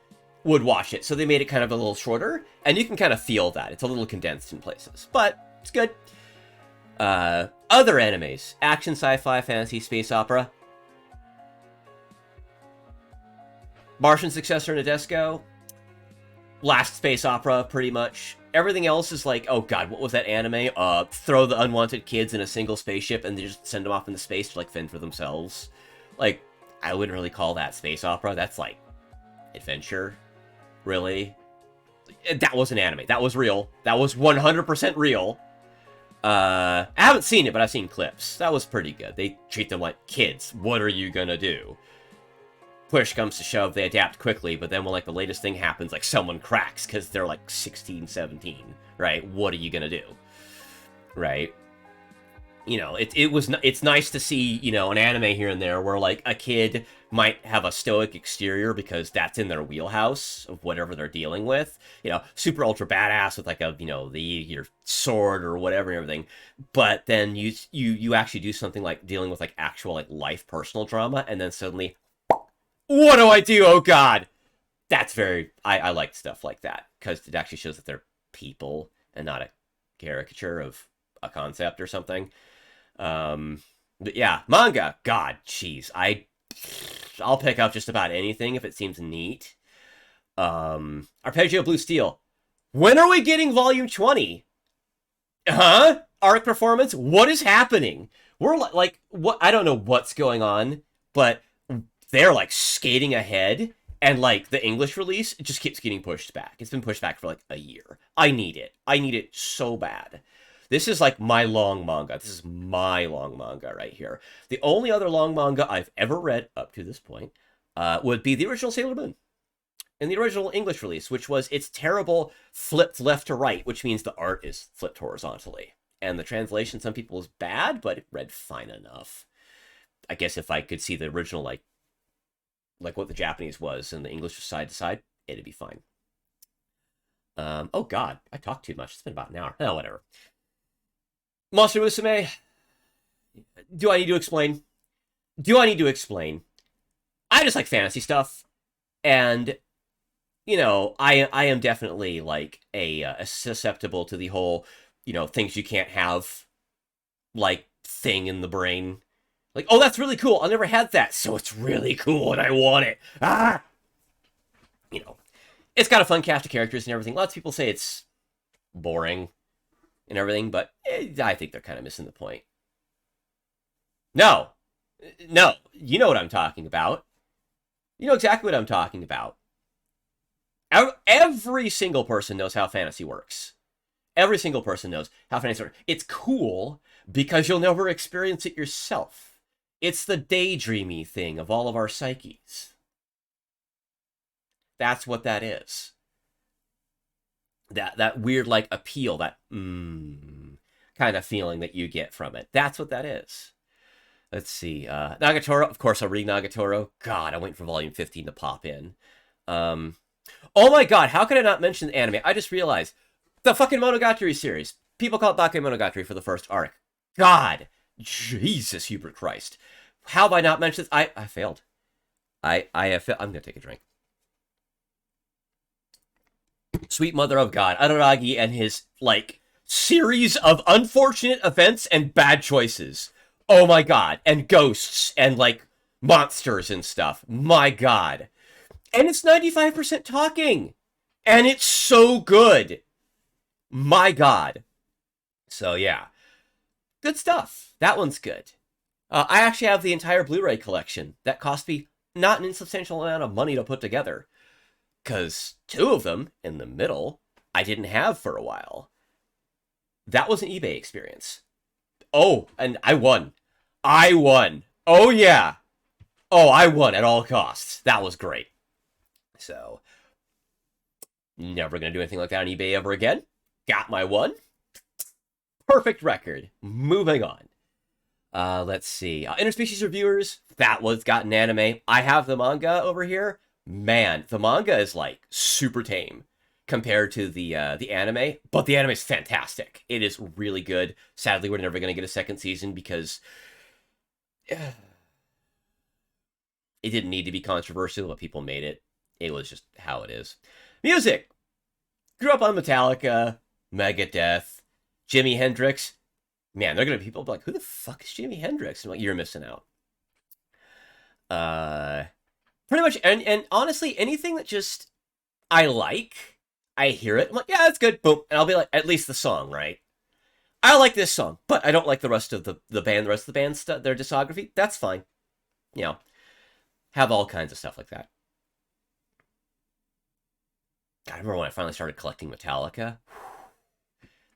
would watch it. So they made it kind of a little shorter, and you can kind of feel that. It's a little condensed in places, but it's good. Other animes. Action, sci-fi, fantasy, space opera. Martian successor Nadesco. Last space opera, pretty much. Everything else is like, oh god, what was that anime? Throw the unwanted kids in a single spaceship and they just send them off into space to like fend for themselves. Like, I wouldn't really call that space opera. That's like adventure, really. That was an anime. That was real. That was 100% real. I haven't seen it, but I've seen clips. That was pretty good. They treat them like kids. What are you gonna do? Push comes to shove, they adapt quickly, but then when like the latest thing happens, like someone cracks because they're like 16, 17, right? What are you gonna do? Right? You know, it's nice to see, you know, an anime here and there where like a kid might have a stoic exterior because that's in their wheelhouse of whatever they're dealing with. You know, super ultra badass with like a, you know, your sword or whatever and everything. But then you actually do something like dealing with like actual like life personal drama, and then suddenly, what do I do? Oh god. That's very, I like stuff like that because it actually shows that they're people and not a caricature of a concept or something. But yeah, manga. God, jeez. I'll pick up just about anything if it seems neat. Arpeggio Blue Steel. When are we getting volume 20? Huh? Arc Performance? What is happening? We're like, what? I don't know what's going on, but they're like skating ahead, and like the English release, it just keeps getting pushed back. It's been pushed back for like a year. I need it. I need it so bad. This is like my long manga. This is my long manga right here. The only other long manga I've ever read up to this point would be the original Sailor Moon. In the original English release, which was its terrible flipped left to right, which means the art is flipped horizontally. And the translation, some people, is bad, but it read fine enough. I guess if I could see the original, like what the Japanese was and the English was side to side, it'd be fine. Oh god, I talked too much. It's been about an hour. Oh, whatever. Monster Musume. Do I need to explain? Do I need to explain? I just like fantasy stuff, and you know, I am definitely like a susceptible to the whole, you know, things you can't have like thing in the brain. Like, oh, that's really cool. I never had that, so it's really cool and I want it. Ah, you know, it's got a fun cast of characters and everything. Lots of people say it's boring and everything, but I think they're kind of missing the point. No, no, you know what I'm talking about. You know exactly what I'm talking about. Every single person knows how fantasy works. Every single person knows how fantasy works. It's cool because you'll never experience it yourself. It's the daydreamy thing of all of our psyches. That's what that is. That weird like appeal, that kind of feeling that you get from it. That's what that is. Let's see. Nagatoro, of course, I'll read Nagatoro. God, I'm waiting for volume 15 to pop in. Oh my god, how could I not mention the anime? I just realized. The fucking Monogatari series. People call it Bakemonogatari for the first arc. God. Jesus, Hubert Christ. How have I not mentioned this? I failed. I have failed. I'm going to take a drink. Sweet Mother of God. Araragi and his, like, series of unfortunate events and bad choices. Oh my god. And ghosts and, like, monsters and stuff. My god. And it's 95% talking. And it's so good. My god. So, yeah. Good stuff. That one's good. I actually have the entire Blu-ray collection. That cost me not an insubstantial amount of money to put together. Because 2 of them, in the middle, I didn't have for a while. That was an eBay experience. Oh, and I won. I won. Oh, yeah. Oh, I won at all costs. That was great. So, never going to do anything like that on eBay ever again. Got my one. Perfect record. Moving on. Let's see. Interspecies Reviewers. That was got an anime. I have the manga over here. Man, the manga is like super tame compared to the anime, but the anime is fantastic. It is really good. Sadly, we're never going to get a second season because it didn't need to be controversial, but people made it. It was just how it is. Music. Grew up on Metallica, Megadeth, Jimi Hendrix. Man, they're going to be people like, who the fuck is Jimi Hendrix? And like, you're missing out. Pretty much, and honestly, anything that just I like, I hear it, I'm like, yeah, that's good, boom, and I'll be like, at least the song, right? I like this song, but I don't like the rest of the band, the rest of the band's stuff, their discography. That's fine. You know, have all kinds of stuff like that. I remember when I finally started collecting Metallica.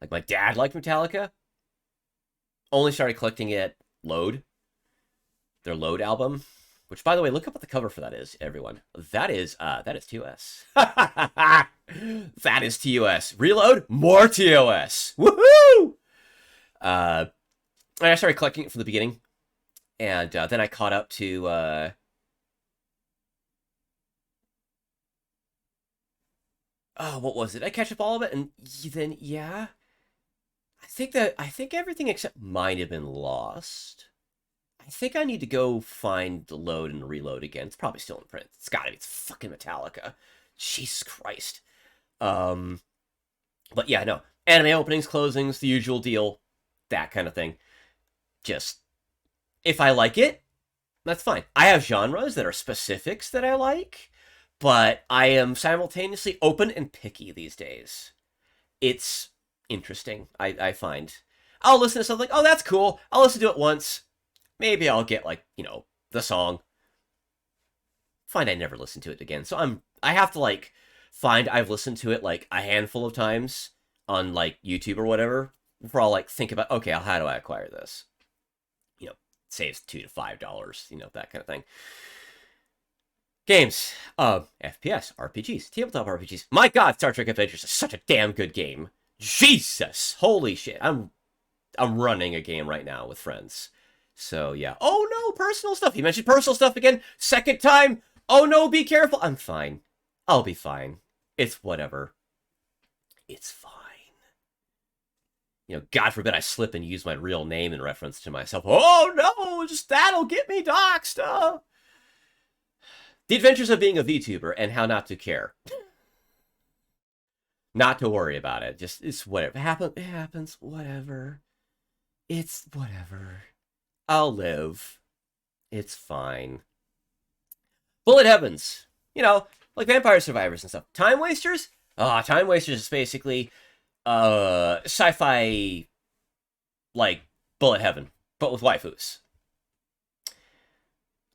Like, my dad liked Metallica. Only started collecting it Load. Their Load album. Which, by the way, look up what the cover for that is, everyone. That is TOS. That is TOS. Reload, more TOS. Woohoo! I started collecting it from the beginning. And then I caught up to... oh, what was it? I catch up all of it, and then, yeah. I think everything except mine have been lost. I think I need to go find the Load and Reload again. It's probably still in print. It's gotta be. It's fucking Metallica. Jesus Christ. But yeah, no. Anime openings, closings, the usual deal. That kind of thing. Just, if I like it, that's fine. I have genres that are specifics that I like, but I am simultaneously open and picky these days. It's interesting, I find. I'll listen to something like, oh, that's cool. I'll listen to it once. Maybe I'll get, like, you know, the song. Find I never listen to it again. So I have to, like, find I've listened to it, like, a handful of times on, like, YouTube or whatever, before I'll, like, think about, okay, how do I acquire this? You know, saves $2 to $5, you know, that kind of thing. Games. FPS, RPGs, tabletop RPGs. My god, Star Trek Adventures is such a damn good game. Jesus! Holy shit. I'm running a game right now with friends. So, yeah. Oh, no, personal stuff. You mentioned personal stuff again. Second time. Oh, no, be careful. I'm fine. I'll be fine. It's whatever. It's fine. You know, God forbid I slip and use my real name in reference to myself. Oh, no, just that'll get me doxxed. The Adventures of Being a VTuber and How Not to Care. Not to worry about it. Just, it's whatever. It happens, whatever. It's whatever. I'll live. It's fine. Bullet heavens. Like Vampire Survivors and stuff. Time Wasters? Time Wasters is basically sci-fi, like, bullet heaven, but with waifus.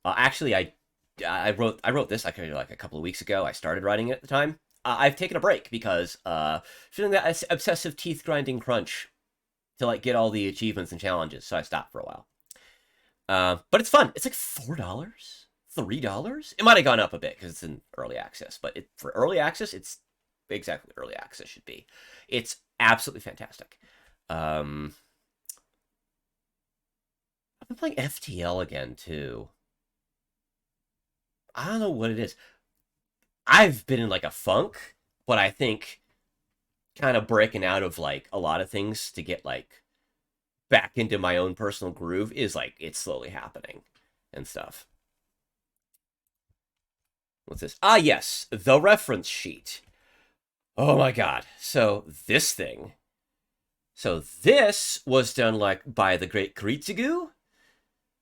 Actually, I wrote this like a couple of weeks ago. I started writing it at the time. I've taken a break because feeling that obsessive teeth grinding crunch to like get all the achievements and challenges, so I stopped for a while. But it's fun. It's like $4, $3. It might have gone up a bit because it's in early access, but for early access, it's exactly what early access should be. It's absolutely fantastic. I've been playing FTL again too. I don't know what it is. I've been in like a funk, but I think kind of breaking out of like a lot of things to get like back into my own personal groove is like it's slowly happening and stuff. What's this? Ah, yes, the reference sheet. Oh my god. So this thing. So this was done like by the great Kuritsugu.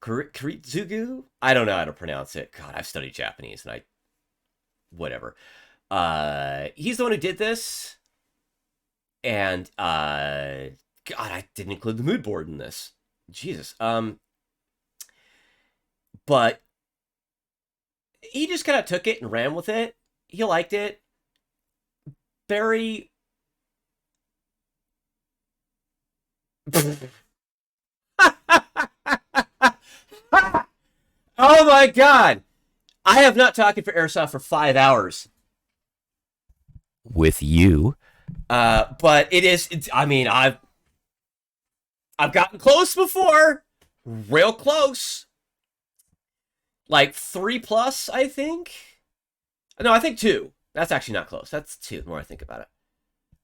Kuritsugu? I don't know how to pronounce it. God, I've studied Japanese and whatever. He's the one who did this. And God, I didn't include the mood board in this. Jesus. But he just kind of took it and ran with it. He liked it. Very Oh my god! I have not talked for Airsoft for 5 hours. With you. But I mean, I've gotten close before. Real close. Like 3+, I think. No, I think 2. That's actually not close. That's 2, the more I think about it.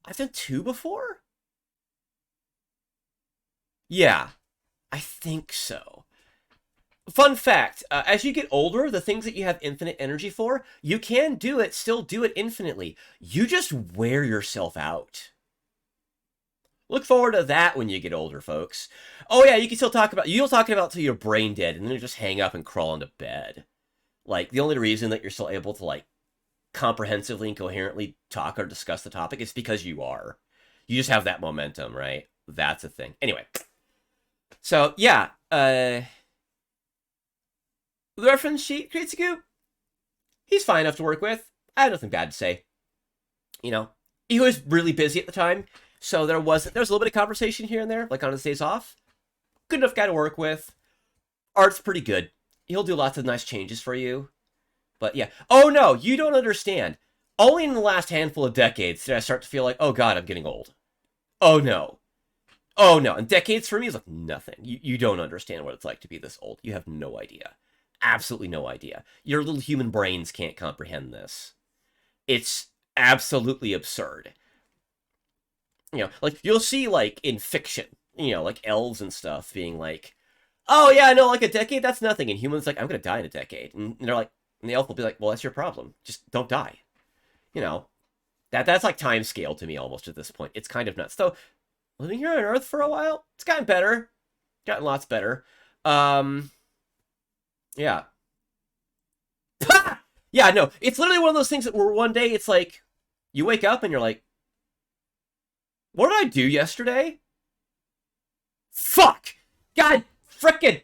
I've done 2 before? Yeah, I think so. Fun fact, as you get older, the things that you have infinite energy for, you can still do it infinitely. You just wear yourself out. Look forward to that when you get older, folks. Oh yeah, you'll talk about till you're brain dead, and then you just hang up and crawl into bed. Like, the only reason that you're still able to, like, comprehensively and coherently talk or discuss the topic is because you are. You just have that momentum, right? That's a thing. Anyway. So, yeah, the reference sheet, Kritsugu, he's fine enough to work with. I have nothing bad to say. He was really busy at the time, so there was a little bit of conversation here and there, like on his days off. Good enough guy to work with. Art's pretty good. He'll do lots of nice changes for you. But yeah. Oh no, you don't understand. Only in the last handful of decades did I start to feel like, oh god, I'm getting old. Oh no. Oh no. And decades for me is like nothing. You don't understand what it's like to be this old. You have no idea. Absolutely no idea. Your little human brains can't comprehend this. It's absolutely absurd. Like, you'll see, like, in fiction, like elves and stuff being like, oh yeah, no, like a decade, that's nothing. And humans like, I'm gonna die in a decade. And they're like, and the elf will be like, well, that's your problem. Just don't die. That's like time scale to me almost at this point. It's kind of nuts. So, living here on Earth for a while, it's gotten better. Gotten lots better. Yeah. Yeah, no, it's literally one of those things that where one day it's like, you wake up and you're like, what did I do yesterday? Fuck! God frickin'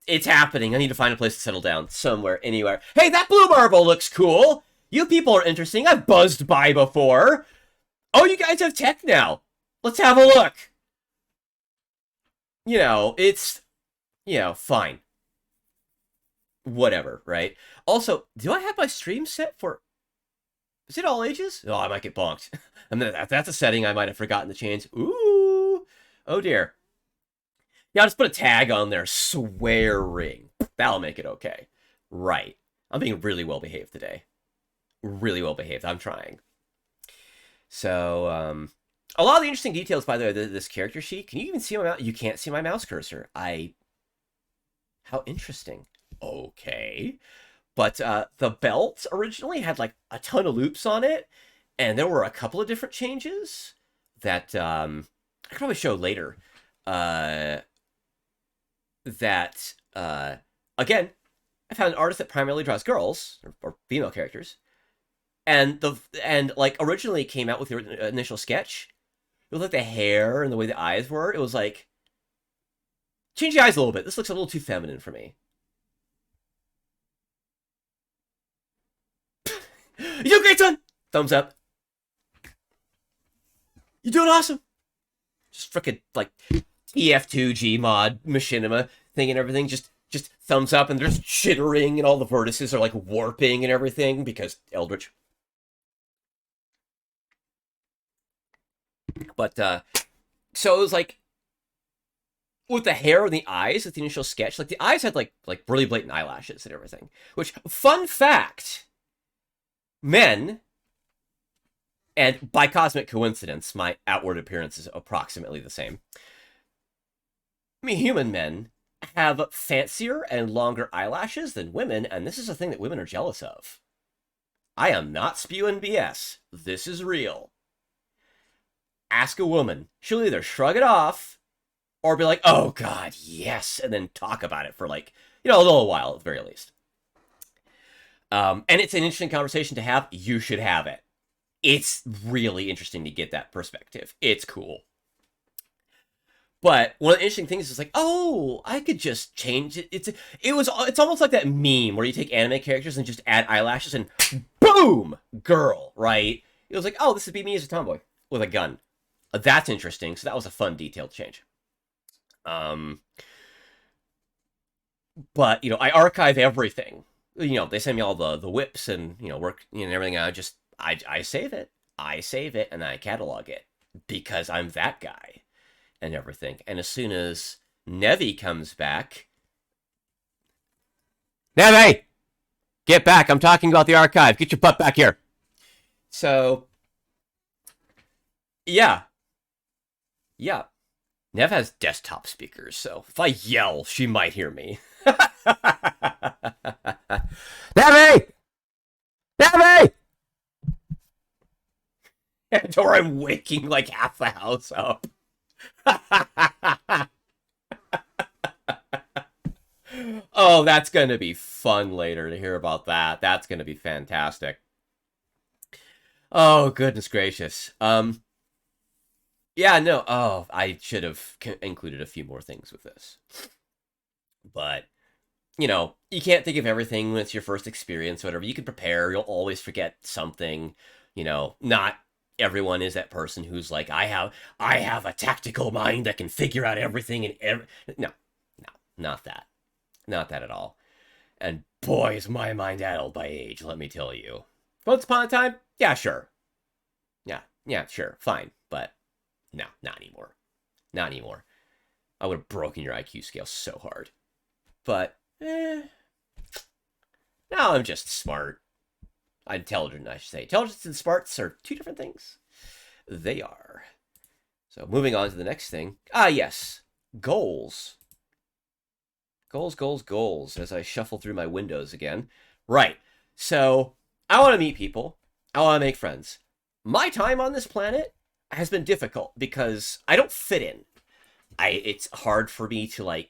it's happening. I need to find a place to settle down somewhere, anywhere. Hey, that blue marble looks cool! You people are interesting. I've buzzed by before. Oh, you guys have tech now. Let's have a look. It's, fine. Whatever, right? Also, do I have my stream set for... Is it all ages? Oh, I might get bonked. That's a setting I might have forgotten to change. Ooh. Oh, dear. Yeah, I'll just put a tag on there. Swearing. That'll make it okay. Right. I'm being really well behaved today. Really well behaved. I'm trying. So, a lot of the interesting details, by the way, this character sheet. Can you even see my mouse? You can't see my mouse cursor. How interesting. Okay. But the belt originally had like a ton of loops on it, and there were a couple of different changes. that I could probably show later. Uh, that again, I found an artist that primarily draws girls or female characters, and like originally came out with your initial sketch. It was like the hair and the way the eyes were. It was like change the eyes a little bit. This looks a little too feminine for me. You doing great, son. Thumbs up. You're doing awesome. Just freaking like TF2 Gmod machinima thing and everything. Just thumbs up, and there's chittering, and all the vertices are like warping and everything because Eldritch. But so it was like with the hair and the eyes at the initial sketch, like the eyes had like really blatant eyelashes and everything. Which, fun fact, men, and by cosmic coincidence, my outward appearance is approximately the same. I mean, human men have fancier and longer eyelashes than women, and this is a thing that women are jealous of. I am not spewing BS. This is real. Ask a woman. She'll either shrug it off or be like, oh god, yes, and then talk about it for like, a little while at the very least. And it's an interesting conversation to have. You should have it. It's really interesting to get that perspective. It's cool. But one of the interesting things is like, oh, I could just change it. It's almost like that meme where you take anime characters and just add eyelashes and boom, girl, right? It was like, oh, this would be me as a tomboy with a gun. That's interesting. So that was a fun detailed change. But I archive everything. They send me all the whips and work and everything. I save it. I save it and I catalog it because I'm that guy and everything. And as soon as Nevi comes back, Nevi, get back! I'm talking about the archive. Get your butt back here. So, yeah. Nev has desktop speakers, so if I yell, she might hear me. Nevi! Nevi! Or I'm waking like half the house up. Oh, that's gonna be fun later to hear about that. That's gonna be fantastic. Oh, goodness gracious. Yeah, no. Oh, I should have included a few more things with this. But, you can't think of everything when it's your first experience or whatever. You can prepare. You'll always forget something. Not everyone is that person who's like, I have a tactical mind that can figure out everything and No, not that. Not that at all. And boy, is my mind addled by age, let me tell you. Once upon a time, yeah, sure. Yeah, sure, fine. But no, not anymore. Not anymore. I would have broken your IQ scale so hard. But, now I'm just smart. Intelligent, I should say. Intelligence and smarts are two different things. They are. So, moving on to the next thing. Yes. Goals. Goals, as I shuffle through my windows again. Right. So, I want to meet people. I want to make friends. My time on this planet has been difficult because I don't fit in. It's hard for me to,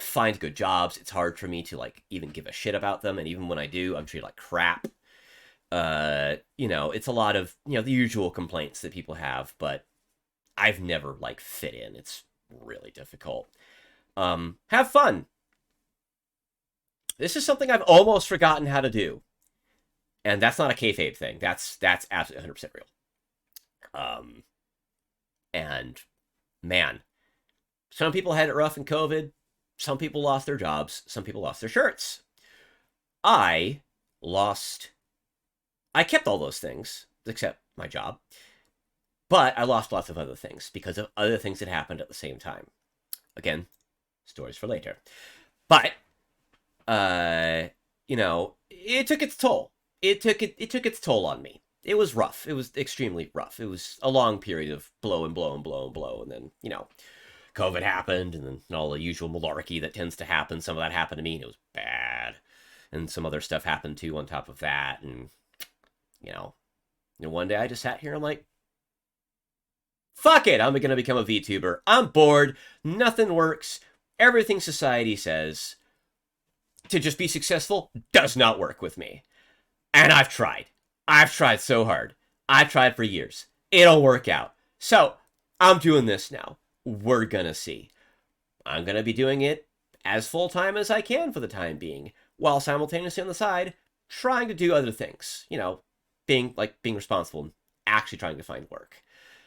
find good jobs. It's hard for me to, even give a shit about them. And even when I do, I'm treated like crap. It's a lot of, the usual complaints that people have, but I've never, fit in. It's really difficult. Have fun. This is something I've almost forgotten how to do. And that's not a kayfabe thing. That's absolutely 100% real. And, man, some people had it rough in COVID. Some people lost their jobs. Some people lost their shirts. I kept all those things, except my job. But I lost lots of other things because of other things that happened at the same time. Again, stories for later. But, it took its toll. It took its toll on me. It was rough. It was extremely rough. It was a long period of blow and blow and blow and blow. And then, COVID happened and then all the usual malarkey that tends to happen. Some of that happened to me and it was bad. And some other stuff happened too on top of that. And, one day I just sat here and I'm like, fuck it, I'm gonna become a VTuber. I'm bored. Nothing works. Everything society says to just be successful does not work with me. And I've tried. I've tried so hard. I've tried for years. It'll work out. So I'm doing this now. We're gonna see. I'm gonna be doing it as full-time as I can for the time being, while simultaneously on the side trying to do other things. You know, being responsible and actually trying to find work.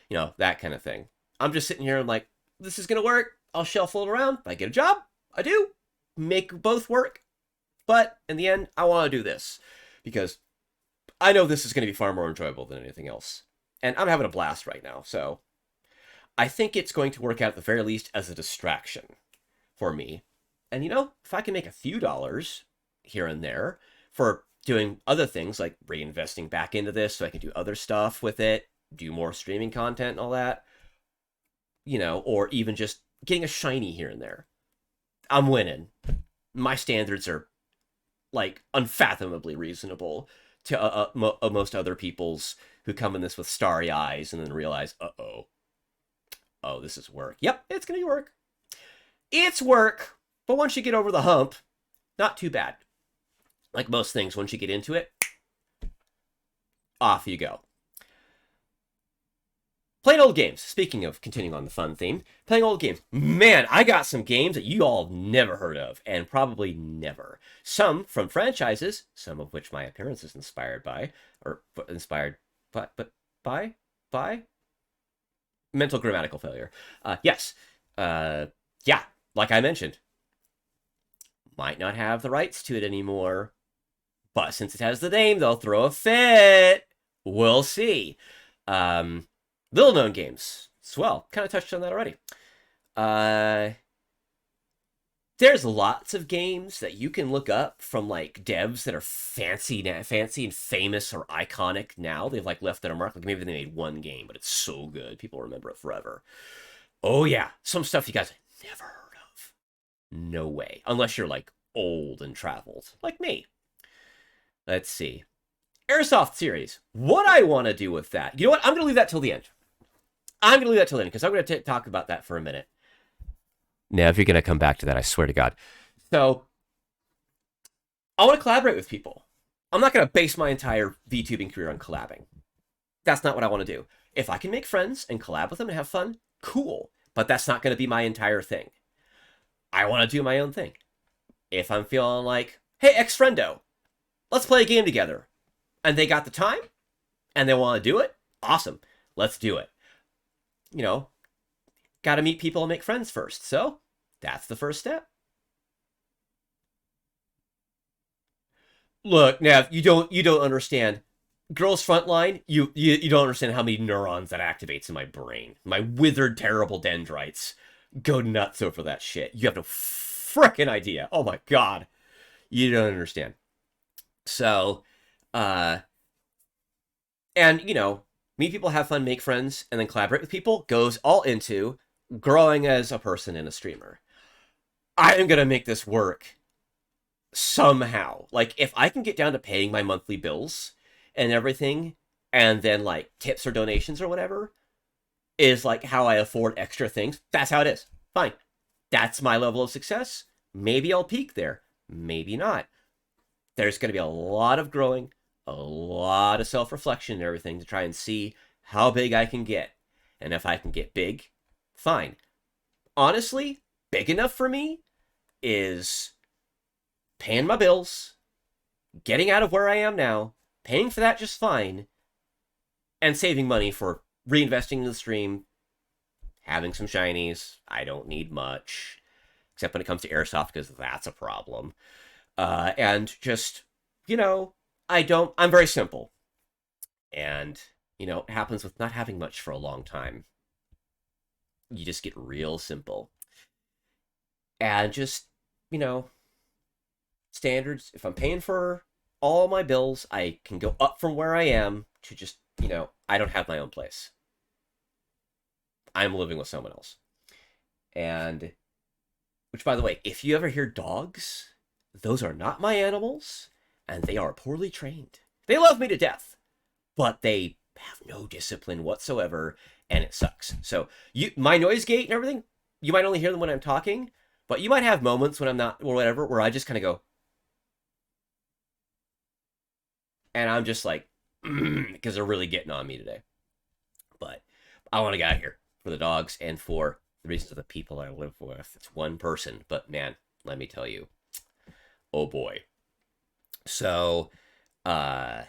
You know, that kind of thing. I'm just sitting here and like, this is gonna work. I'll shuffle it around. If I get a job, I do. Make both work. But in the end, I want to do this because I know this is going to be far more enjoyable than anything else. And I'm having a blast right now. So I think it's going to work out at the very least as a distraction for me. And, you know, if I can make a few dollars here and there for doing other things like reinvesting back into this so I can do other stuff with it, do more streaming content and all that, you know, or even just getting a shiny here and there, I'm winning. My standards are like unfathomably reasonable to most other people's who come in this with starry eyes and then realize, oh, this is work. Yep, it's gonna be work. It's work, but once you get over the hump, not too bad. Like most things, once you get into it, off you go. Playing old games. Speaking of continuing on the fun theme, playing old games. Man, I got some games that you all never heard of, and probably never. Some from franchises, some of which my appearance is inspired by, or inspired, but by mental grammatical failure. Yes, yeah, like I mentioned, might not have the rights to it anymore, but since it has the name, they'll throw a fit. We'll see. Little known games. Swell. Kind of touched on that already. There's lots of games that you can look up from like devs that are fancy and famous or iconic now. They've like left their mark. Like maybe they made one game, but it's so good. People remember it forever. Oh yeah. Some stuff you guys have never heard of. No way. Unless you're like old and traveled. Like me. Let's see. Airsoft series. What I want to do with that. You know what? I'm going to leave that till the end. Because I'm going to talk about that for a minute. Now, if you're going to come back to that, I swear to God. So, I want to collaborate with people. I'm not going to base my entire VTubing career on collabing. That's not what I want to do. If I can make friends and collab with them and have fun, cool. But that's not going to be my entire thing. I want to do my own thing. If I'm feeling like, hey, ex-friendo, let's play a game together. And they got the time, and they want to do it, awesome. Let's do it. You know, got to meet people and make friends first. So that's the first step. Look, Nav, you don't understand. Girls Frontline, you don't understand how many neurons that activates in my brain. My withered, terrible dendrites go nuts over that shit. You have no frickin' idea. Oh my God. You don't understand. So, and, you know, meet people, have fun, make friends, and then collaborate with people goes all into growing as a person and a streamer. I am going to make this work somehow. Like, if I can get down to paying my monthly bills and everything, and then, like, tips or donations or whatever is, like, how I afford extra things, that's how it is. Fine. That's my level of success. Maybe I'll peak there. Maybe not. There's going to be a lot of growing, a lot of self-reflection and everything to try and see how big I can get. And if I can get big, fine. Honestly, big enough for me is paying my bills, getting out of where I am now, paying for that just fine, and saving money for reinvesting in the stream, having some shinies. I don't need much, except when it comes to Airsoft, because that's a problem. And just, you know, I'm very simple. And, you know, it happens with not having much for a long time. You just get real simple. And just, you know, standards. If I'm paying for all my bills, I can go up from where I am to just, you know, I don't have my own place. I'm living with someone else. And, which, by the way, if you ever hear dogs, those are not my animals, and they are poorly trained. They love me to death, but they have no discipline whatsoever, and it sucks. So my noise gate and everything, you might only hear them when I'm talking, but you might have moments when I'm not, or whatever, where I just kind of go, and I'm just like, because they're really getting on me today. But I want to get out of here for the dogs and for the reasons of the people I live with. It's one person, but man, let me tell you, oh boy. So, yeah,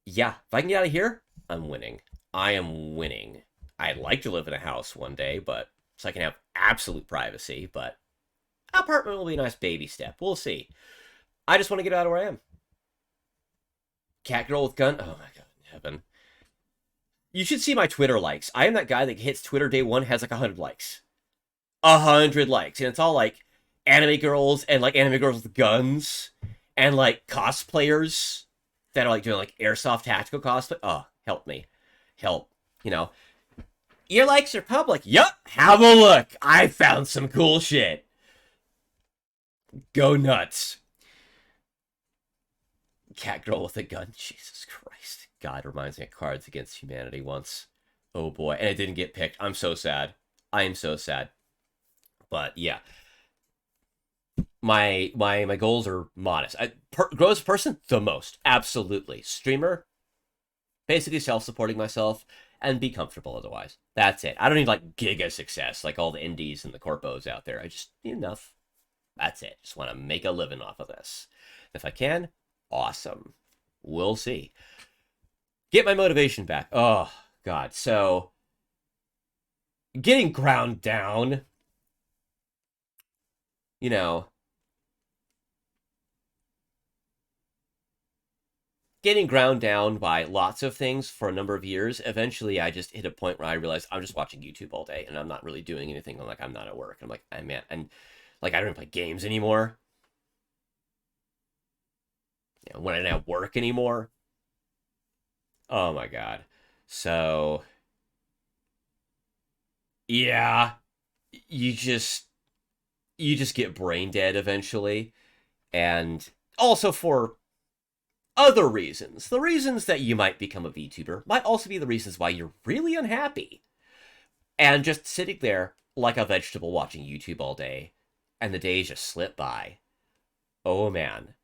if I can get out of here, I'm winning. I am winning. I'd like to live in a house one day, but so I can have absolute privacy, but apartment will be a nice baby step. We'll see. I just want to get out of where I am. Cat girl with gun. Oh my god, heaven. You should see my Twitter likes. I am that guy that hits Twitter day one, has like 100 likes. 100 likes. And it's all like anime girls and like anime girls with guns and like cosplayers that are like doing like airsoft tactical cosplay. Oh, help me. Help. You know. Your likes are public. Yup. Have a look. I found some cool shit. Go nuts. Cat girl with a gun. Jesus Christ. God, reminds me of Cards Against Humanity once. Oh boy. And it didn't get picked. I'm so sad. I am so sad. But yeah. My goals are modest. Grow as a person, the most. Absolutely. Streamer, basically self-supporting myself and be comfortable otherwise. That's it. I don't need like giga success like all the indies and the corpos out there. I just need enough. That's it. Just want to make a living off of this. If I can, awesome. We'll see. Get my motivation back. Oh, God. So, getting ground down, you know, getting ground down by lots of things for a number of years, eventually I just hit a point where I realized I'm just watching YouTube all day and I'm not really doing anything. I'm like, I'm not at work. I'm like, I man, and like, I don't even play games anymore. You know, when I don't have work anymore. Oh my God. So, yeah, you just get brain dead eventually. And also for other reasons. The reasons that you might become a VTuber might also be the reasons why you're really unhappy. And just sitting there like a vegetable watching YouTube all day, and the days just slip by. Oh man.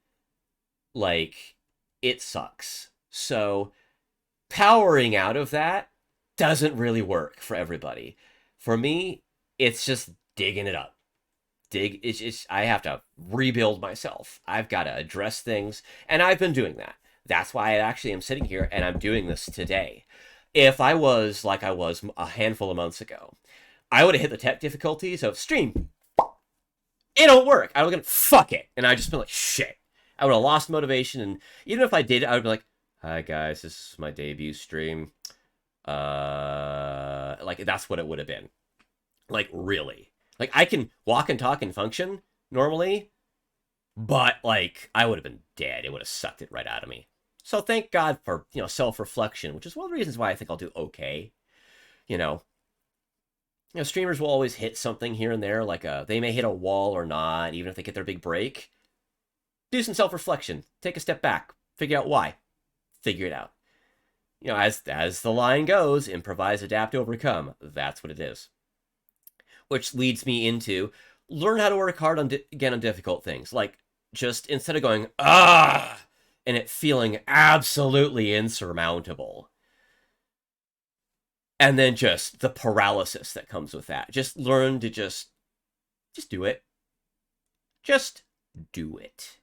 Like, it sucks. So, powering out of that doesn't really work for everybody. For me, it's just digging it up. I have to rebuild myself. I've got to address things, and I've been doing that. That's why I actually am sitting here and I'm doing this today. If I was like I was a handful of months ago, I would have hit the tech difficulties of stream. It don't work. I would have gone, fuck it. And I'd just been like, shit. I would have lost motivation, and even if I did it, I would be like, hi guys, this is my debut stream. Like, that's what it would have been. Like, really. Like, I can walk and talk and function normally, but, like, I would have been dead. It would have sucked it right out of me. So thank God for, you know, self-reflection, which is one of the reasons why I think I'll do okay. You know, streamers will always hit something here and there, like they may hit a wall or not, even if they get their big break. Do some self-reflection. Take a step back. Figure out why. Figure it out. You know, as the line goes, improvise, adapt, overcome. That's what it is. Which leads me into learn how to work hard on again on difficult things. Like, just instead of going and it feeling absolutely insurmountable, and then just the paralysis that comes with that. Just learn to just do it. Just do it.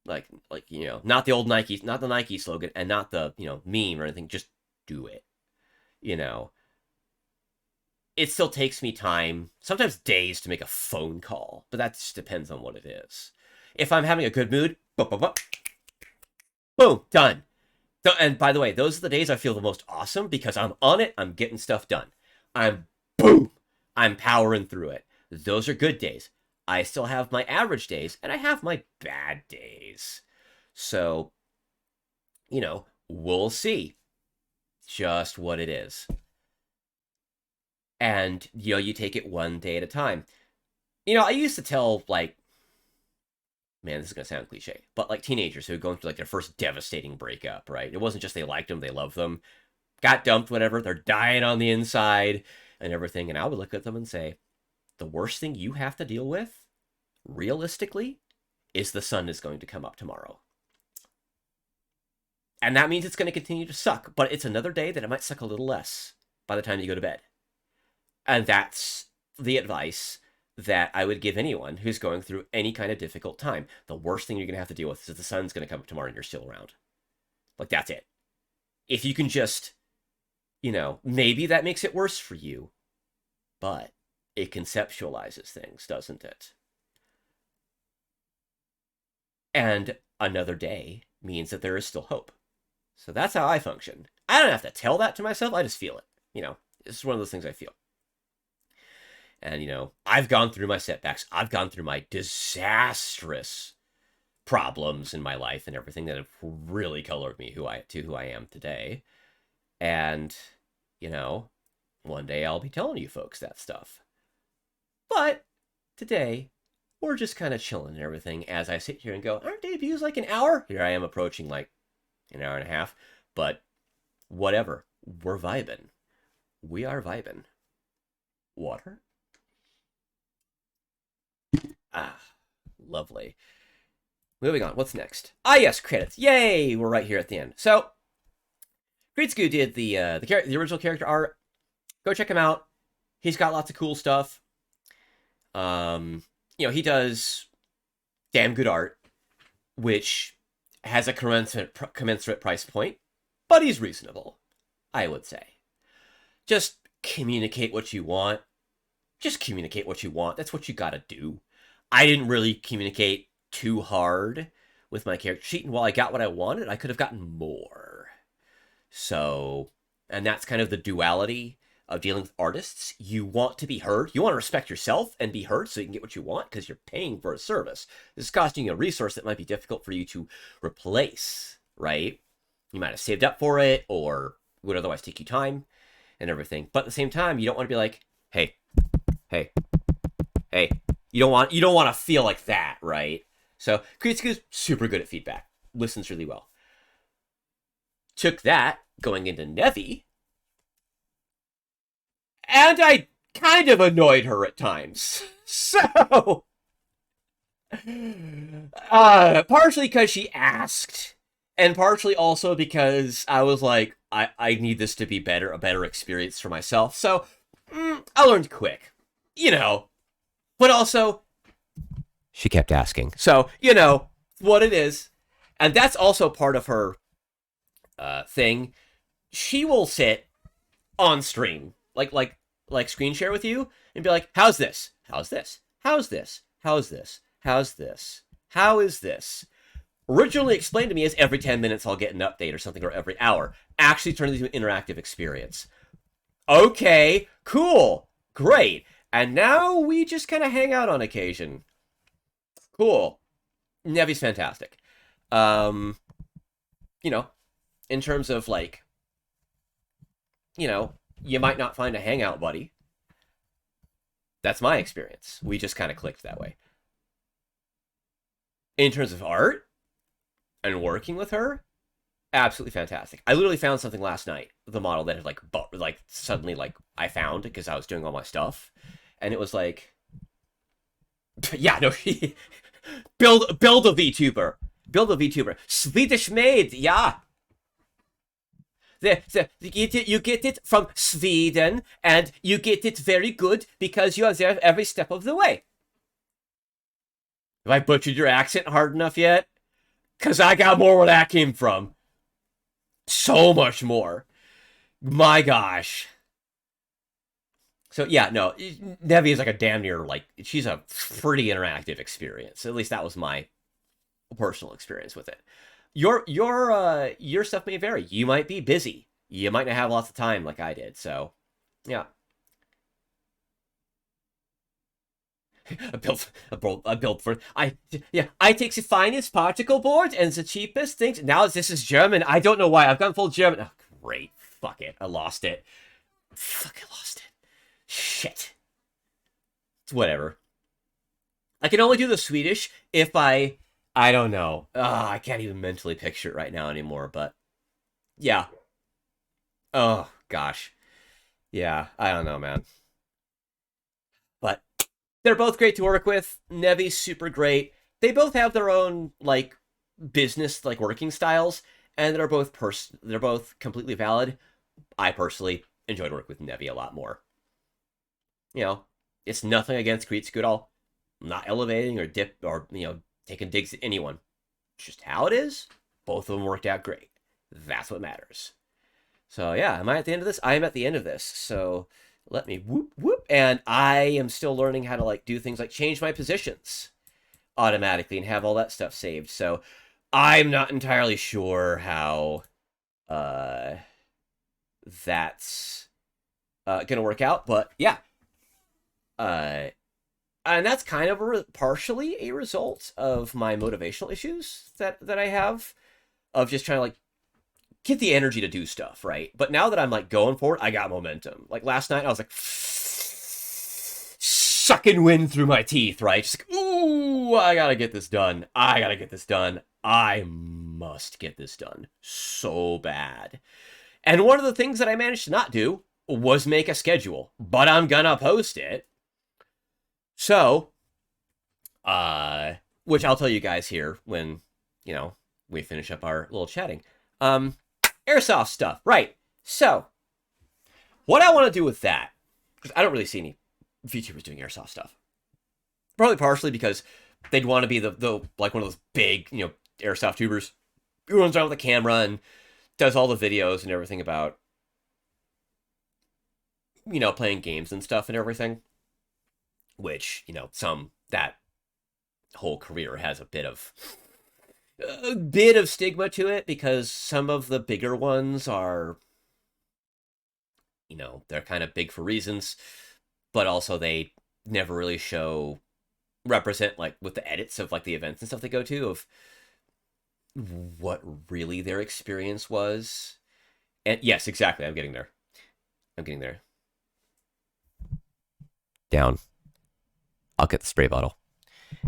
Like, you know, not the old Nike, not the Nike slogan, and not the, you know, meme or anything. Just do it. You know, it still takes me time, sometimes days, to make a phone call, but that just depends on what it is. If I'm having a good mood, boom, done. And by the way, those are the days I feel the most awesome because I'm on it, I'm getting stuff done. I'm powering through it. Those are good days. I still have my average days, and I have my bad days. So, you know, we'll see just what it is. And, you know, you take it one day at a time. You know, I used to tell, like, man, this is going to sound cliche, but like teenagers who are going through like their first devastating breakup, right? It wasn't just they liked them, they loved them. got dumped, whatever. They're dying on the inside and everything. And I would look at them and say, the worst thing you have to deal with, realistically, is the sun is going to come up tomorrow. And that means it's going to continue to suck, but it's another day that it might suck a little less by the time you go to bed. And that's the advice that I would give anyone who's going through any kind of difficult time. The worst thing you're going to have to deal with is that the sun's going to come up tomorrow and you're still around. Like, that's it. If you can just, maybe that makes it worse for you, but it conceptualizes things, doesn't it? And another day means that there is still hope. So that's how I function. I don't have to tell that to myself. I just feel it. It's one of those things I feel. And, I've gone through my setbacks. I've gone through my disastrous problems in my life and everything that have really colored me who I am today. And, one day I'll be telling you folks that stuff. But today, we're just kind of chilling and everything as I sit here and go, aren't debuts like an hour? Here I am approaching like an hour and a half. But whatever. We're vibing. We are vibing. Water? Ah, lovely. Moving on. What's next? Ah, yes, credits. Yay! We're right here at the end. So, Greetsku did the original character art. Go check him out. He's got lots of cool stuff. He does damn good art, which has a commensurate price point, but he's reasonable, I would say. Just communicate what you want. Just communicate what you want. That's what you gotta do. I didn't really communicate too hard with my character sheet, and while I got what I wanted, I could have gotten more. So, and that's kind of the duality of dealing with artists. You want to be heard. You want to respect yourself and be heard so you can get what you want because you're paying for a service. This is costing you a resource that might be difficult for you to replace, right? You might have saved up for it or would otherwise take you time and everything. But at the same time, you don't want to be like, hey. You don't want to feel like that, right? So Kreitsuku's super good at feedback. Listens really well. Took that going into Nevi, and I kind of annoyed her at times. So, partially because she asked, and partially also because I was like, I need this to be a better experience for myself. So, I learned quick, but also, she kept asking. So, what it is. And that's also part of her thing. She will sit on stream, like screen share with you and be like, how's this? How's this? How's this? How's this? How's this? How is this? Originally explained to me as every 10 minutes I'll get an update or something, or every hour. Actually turned into an interactive experience. Okay, cool, great. And now we just kind of hang out on occasion. Cool. Nevi's fantastic. In terms of like, you might not find a hangout buddy. That's my experience. We just kind of clicked that way. In terms of art and working with her, absolutely fantastic. I literally found something last night, the model that had suddenly I found because I was doing all my stuff, and it was like, yeah, no, build a VTuber, Swedish made, yeah. You get it from Sweden, and you get it very good because you are there every step of the way. Have I butchered your accent hard enough yet? Because I got more where that came from. So much more. My gosh. So yeah, no, Nevi is like a damn near, she's a pretty interactive experience. At least that was my personal experience with it. Your stuff may vary. You might be busy. You might not have lots of time like I did. So, yeah. I take the finest particle board and the cheapest things. Now this is German. I don't know why. I've gone full German. Oh, great. Fuck it. I lost it. Fucking lost it. Shit. It's whatever. I can only do the Swedish if I don't know. I can't even mentally picture it right now anymore, but yeah. Oh gosh. Yeah, I don't know, man. But they're both great to work with. Nevi's super great. They both have their own like business like working styles, and they're both completely valid. I personally enjoyed working with Nevi a lot more. You know, it's nothing against Greet at all. I'm not elevating or dip or taking digs at anyone. It's just how it is. Both of them worked out great. That's what matters. So yeah, am I at the end of this? I am at the end of this. So let me whoop whoop, and I am still learning how to like do things like change my positions automatically and have all that stuff saved. So I'm not entirely sure how uh that's gonna work out, but yeah, uh, and that's kind of partially a result of my motivational issues that I have of just trying to like get the energy to do stuff, right? But now that I'm like going for it, I got momentum. Like last night, I was like sucking wind through my teeth, right? Just like, ooh, I gotta get this done. I gotta get this done. I must get this done so bad. And one of the things that I managed to not do was make a schedule, but I'm gonna post it. So, which I'll tell you guys here when, we finish up our little chatting. Airsoft stuff, right. So, what I want to do with that, because I don't really see any VTubers doing airsoft stuff. Probably partially because they'd want to be the like one of those big, airsoft tubers who runs around with a camera and does all the videos and everything about, playing games and stuff and everything. Which, that whole career has a bit of stigma to it because some of the bigger ones are, they're kind of big for reasons, but also they never really represent like with the edits of like the events and stuff they go to of what really their experience was. And yes, exactly. I'm getting there. Down. I'll get the spray bottle.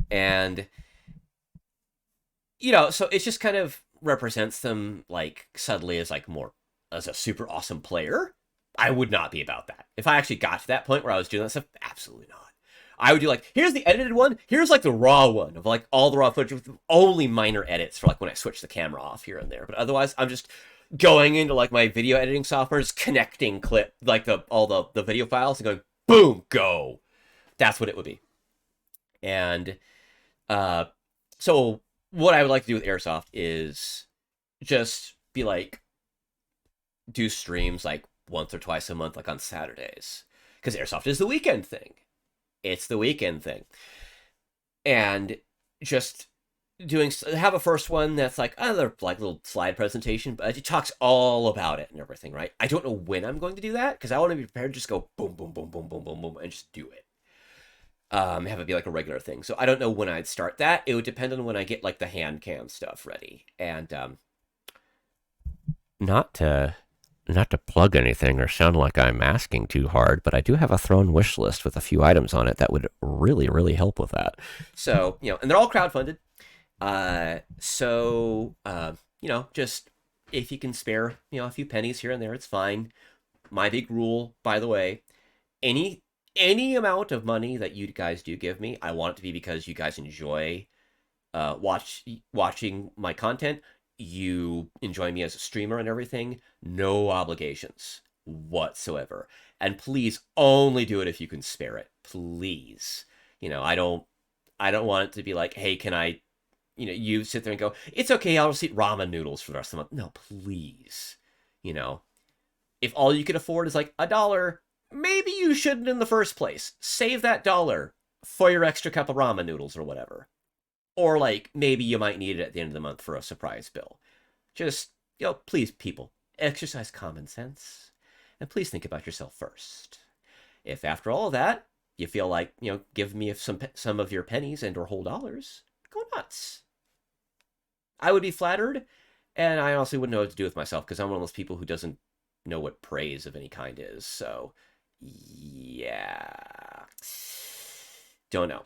And so it just kind of represents them like subtly as like more as a super awesome player. I would not be about that. If I actually got to that point where I was doing that stuff, absolutely not. I would do like, here's the edited one, here's like the raw one of like all the raw footage with only minor edits for like when I switch the camera off here and there. But otherwise, I'm just going into like my video editing software, just connecting like all the video files and going, boom, go. That's what it would be. And so what I would like to do with Airsoft is just be like, do streams like once or twice a month, like on Saturdays. Because Airsoft is the weekend thing. It's the weekend thing. And just have a first one that's like another like little slide presentation, but it talks all about it and everything, right? I don't know when I'm going to do that because I want to be prepared to just go boom, boom, boom, boom, boom, boom, boom, and just do it. Have it be like a regular thing. So I don't know when I'd start that. It would depend on when I get like the hand cam stuff ready. And not to plug anything or sound like I'm asking too hard, but I do have a thrown wish list with a few items on it that would really, really help with that. So, and they're all crowdfunded. Just if you can spare, a few pennies here and there, it's fine. My big rule, by the way, any amount of money that you guys do give me, I want it to be because you guys enjoy watching my content. You enjoy me as a streamer and everything. No obligations whatsoever. And please only do it if you can spare it. Please. I don't want it to be like, hey, can I, you sit there and go, it's okay, I'll just eat ramen noodles for the rest of the month. No, please. If all you can afford is like $1, maybe you shouldn't in the first place. Save that $1 for your extra cup of ramen noodles or whatever. Or like maybe you might need it at the end of the month for a surprise bill. Just, please, people, exercise common sense. And please think about yourself first. If after all of that, you feel like, give me some of your pennies and or whole dollars, go nuts. I would be flattered, and I honestly wouldn't know what to do with myself because I'm one of those people who doesn't know what praise of any kind is. So, yeah. Don't know.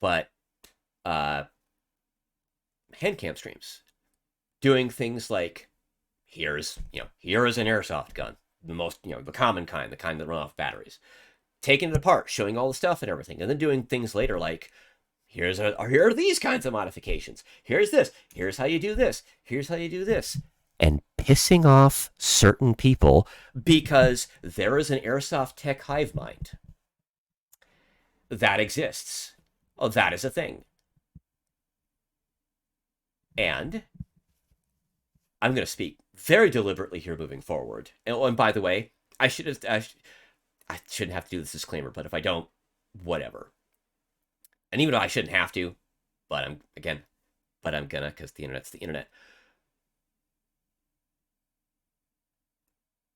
But hand cam streams, doing things like Here's, here is an airsoft gun, the most, the common kind, the kind that run off batteries. Taking it apart, showing all the stuff and everything, and then doing things later like, here are these kinds of modifications. Here's this. Here's how you do this. Here's how you do this. And pissing off certain people because there is an airsoft tech hive mind. That exists. Oh, that is a thing. And I'm going to speak very deliberately here moving forward. And by the way, I shouldn't have to do this disclaimer, but if I don't, whatever. And even though I shouldn't have to, but I'm gonna, because the internet's the internet.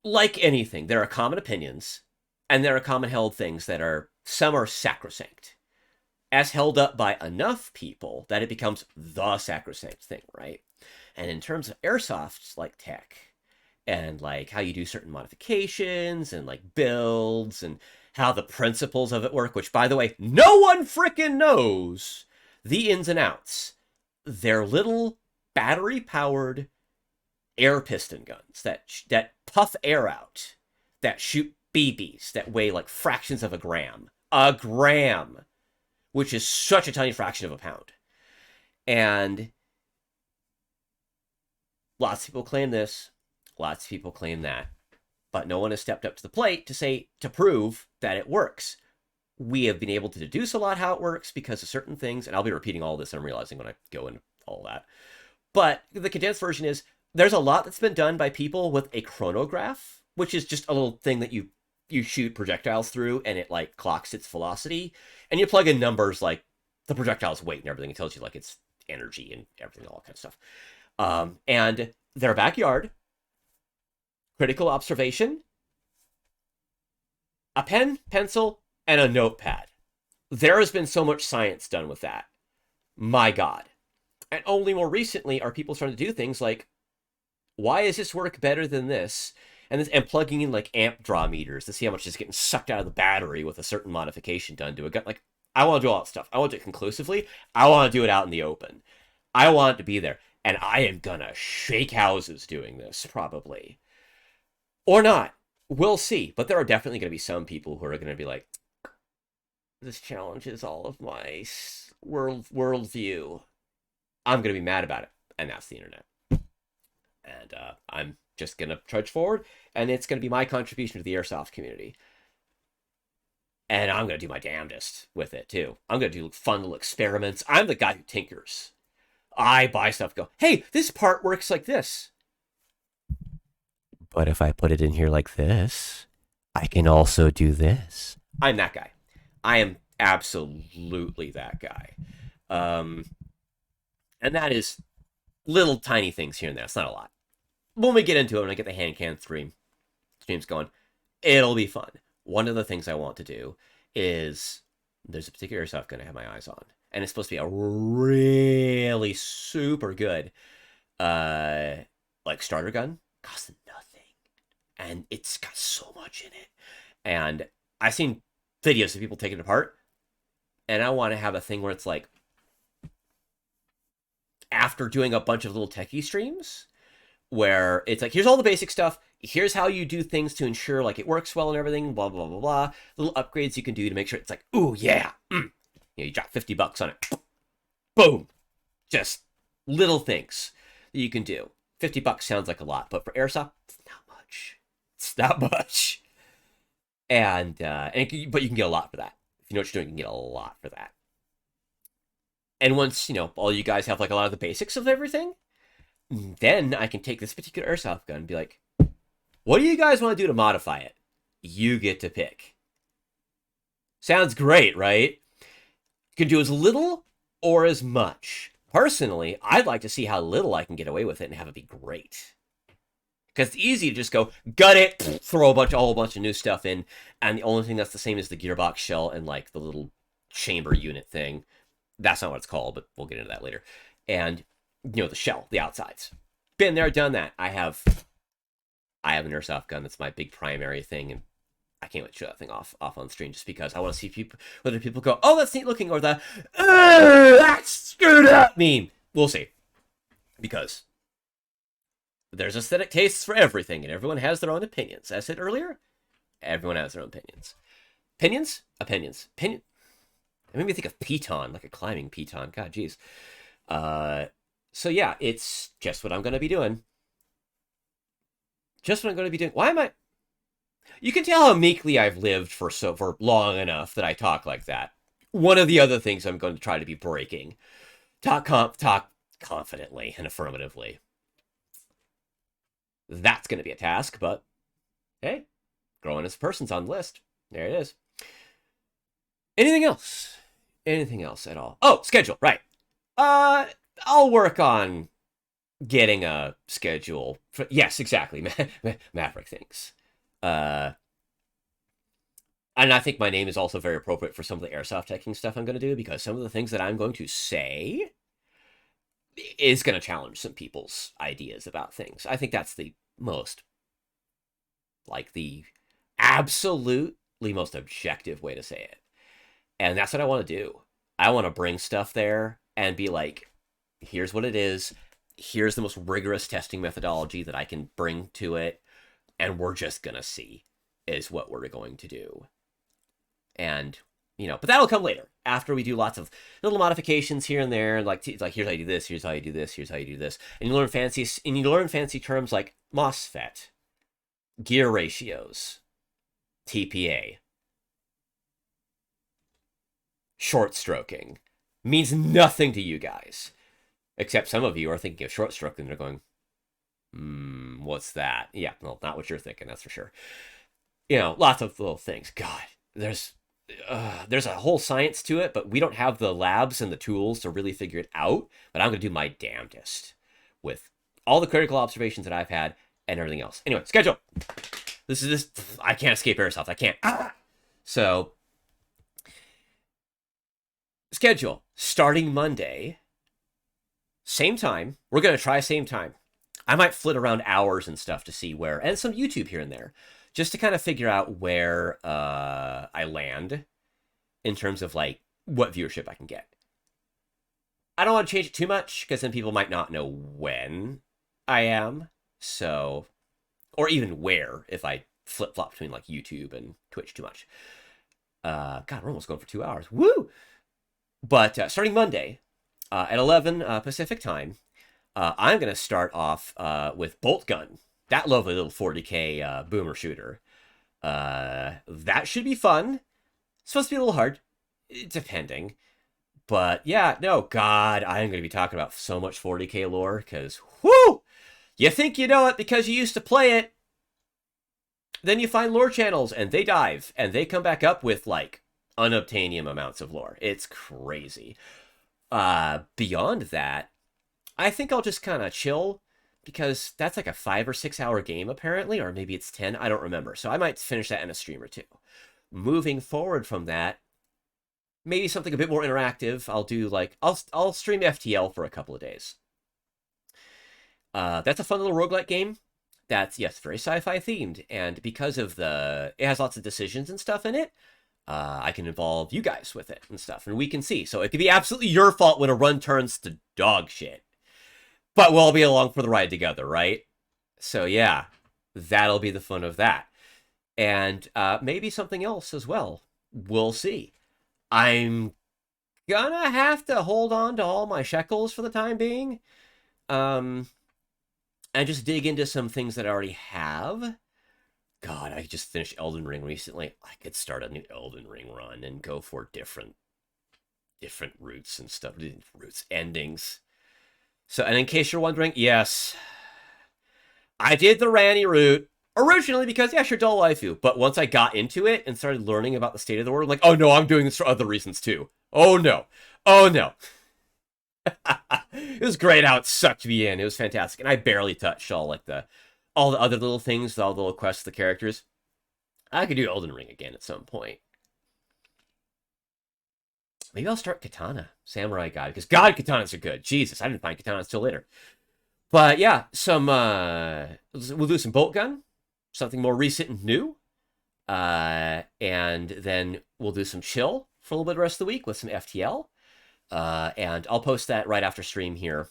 Like anything, there are common opinions, and there are common held things that some are sacrosanct, as held up by enough people that it becomes the sacrosanct thing, right? And in terms of airsoft, like tech, and like how you do certain modifications, and like builds, and how the principles of it work, which, by the way, no one frickin' knows the ins and outs. They're little battery-powered air piston guns that puff air out, that shoot BBs that weigh like fractions of a gram. A gram! Which is such a tiny fraction of a pound. And lots of people claim this, lots of people claim that. But no one has stepped up to the plate to prove that it works. We have been able to deduce a lot how it works because of certain things, and I'll be repeating all this, I'm realizing when I go into all that. But the condensed version is, there's a lot that's been done by people with a chronograph, which is just a little thing that you shoot projectiles through, and it like clocks its velocity, and you plug in numbers like the projectile's weight and everything. It tells you like its energy and everything, all that kind of stuff. And their backyard, critical observation, a pen, pencil, and a notepad. There has been so much science done with that. My God. And only more recently are people starting to do things like, why does this work better than this? And plugging in like amp draw meters to see how much is getting sucked out of the battery with a certain modification done to a gun. Like, I want to do all that stuff. I want to do it conclusively. I want to do it out in the open. I want it to be there. And I am gonna shake houses doing this, probably. Or not. We'll see. But there are definitely going to be some people who are going to be like, this challenges all of my worldview. I'm going to be mad about it. And that's the internet. And I'm just going to trudge forward. And it's going to be my contribution to the airsoft community. And I'm going to do my damnedest with it, too. I'm going to do fun little experiments. I'm the guy who tinkers. I buy stuff, go, hey, this part works like this. But if I put it in here like this, I can also do this. I'm that guy. I am absolutely that guy. And that is little tiny things here and there. It's not a lot. When we get into it, when I get the hand can streams going, it'll be fun. One of the things I want to do is, there's a particular airsoft gun I have my eyes on. And it's supposed to be a really super good like starter gun. Costs nothing. And it's got so much in it. And I've seen videos of people taking it apart. And I want to have a thing where it's like, after doing a bunch of little techie streams, where it's like, here's all the basic stuff. Here's how you do things to ensure like it works well and everything, blah, blah, blah, blah. Little upgrades you can do to make sure it's like, ooh, yeah. You drop $50 on it. Boom. Just little things that you can do. $50 sounds like a lot, but for airsoft, it's not much. It's not much. But you can get a lot for that. If you know what you're doing, you can get a lot for that. And once, all you guys have like a lot of the basics of everything, then I can take this particular airsoft gun and be like, what do you guys want to do to modify it? You get to pick. Sounds great, right? You can do as little or as much. Personally, I'd like to see how little I can get away with it and have it be great. Because it's easy to just go, gut it, throw a whole bunch of new stuff in, and the only thing that's the same is the gearbox shell and like the little chamber unit thing. That's not what it's called, but we'll get into that later. And, the shell, the outsides. Been there, done that. I have an airsoft gun. That's my big primary thing, and I can't wait to show that thing off on stream just because I want to see whether people go, oh, that's neat looking, or that's screwed up meme. We'll see. Because there's aesthetic tastes for everything, and everyone has their own opinions. As I said earlier, everyone has their own opinions. Opinions? Opinions. Opinion. It made me think of piton, like a climbing piton. God, jeez. So yeah, it's just what I'm going to be doing. Just what I'm going to be doing. Why am I... You can tell how meekly I've lived for long enough that I talk like that. One of the other things I'm going to try to be breaking. Talk confidently and affirmatively. That's going to be a task, but hey, growing as a person's on the list. There it is. Anything else? Anything else at all? Oh, schedule, right. I'll work on getting a schedule. Yes, exactly. Maverick things. And I think my name is also very appropriate for some of the airsoft teching stuff I'm going to do, because some of the things that I'm going to say is going to challenge some people's ideas about things. I think that's the most, like, the absolutely most objective way to say it. And that's what I want to do. I want to bring stuff there and be like, here's what it is. Here's the most rigorous testing methodology that I can bring to it. And we're just going to see is what we're going to do. And, you know, but that'll come later after we do lots of little modifications here and there. Like here's how you do this. Here's how you do this. Here's how you do this. And you learn fancy terms like MOSFET, gear ratios, TPA, short stroking. Means nothing to you guys, except some of you are thinking of short stroking and they're going, what's that? Yeah, well, not what you're thinking, that's for sure. You know, lots of little things. God, there's a whole science to it, but we don't have the labs and the tools to really figure it out. But I'm going to do my damnedest with all the critical observations that I've had and everything else. Anyway, schedule. I can't escape airsoft. I can't. So, schedule. Starting Monday, same time. We're going to try same time. I might flit around hours and stuff to see where, and some YouTube here and there, just to kind of figure out where I land in terms of like what viewership I can get. I don't want to change it too much because then people might not know when I am. So, or even where if I flip-flop between like YouTube and Twitch too much. God, we're almost going for 2 hours. Woo! But starting Monday at 11 Pacific time, I'm going to start off with Bolt Gun. That lovely little 40K boomer shooter. That should be fun. It's supposed to be a little hard, depending. But yeah, no, God, I'm going to be talking about so much 40K lore, because, whoo! You think you know it because you used to play it. Then you find lore channels, and they dive, and they come back up with, like, unobtainium amounts of lore. It's crazy. Beyond that, I think I'll just kind of chill, because that's like a 5 or 6 hour game, apparently, or maybe it's 10, I don't remember. So I might finish that in a stream or two. Moving forward from that, maybe something a bit more interactive. I'll do like, I'll stream FTL for a couple of days. That's a fun little roguelike game. That's, yes, very sci-fi themed. And because of it has lots of decisions and stuff in it, I can involve you guys with it and stuff. And we can see. So it could be absolutely your fault when a run turns to dog shit. But we'll all be along for the ride together, right? So yeah, that'll be the fun of that. And maybe something else as well. We'll see. I'm gonna have to hold on to all my shekels for the time being. And just dig into some things that I already have. God, I just finished Elden Ring recently. I could start a new Elden Ring run and go for different routes and stuff. Endings. So, and in case you're wondering, yes, I did the Ranny route originally because, yeah, sure, dull waifu. But once I got into it and started learning about the state of the world, I'm like, oh no, I'm doing this for other reasons too. Oh no. Oh no. It was great how it sucked me in. It was fantastic. And I barely touched all the other little things, all the little quests, the characters. I could do Elden Ring again at some point. Maybe I'll start Katana, Samurai Guy, because God, Katanas are good. Jesus, I didn't find Katanas till later. But yeah, we'll do some Bolt Gun, something more recent and new. And then we'll do some chill for a little bit of the rest of the week with some FTL. And I'll post that right after stream here.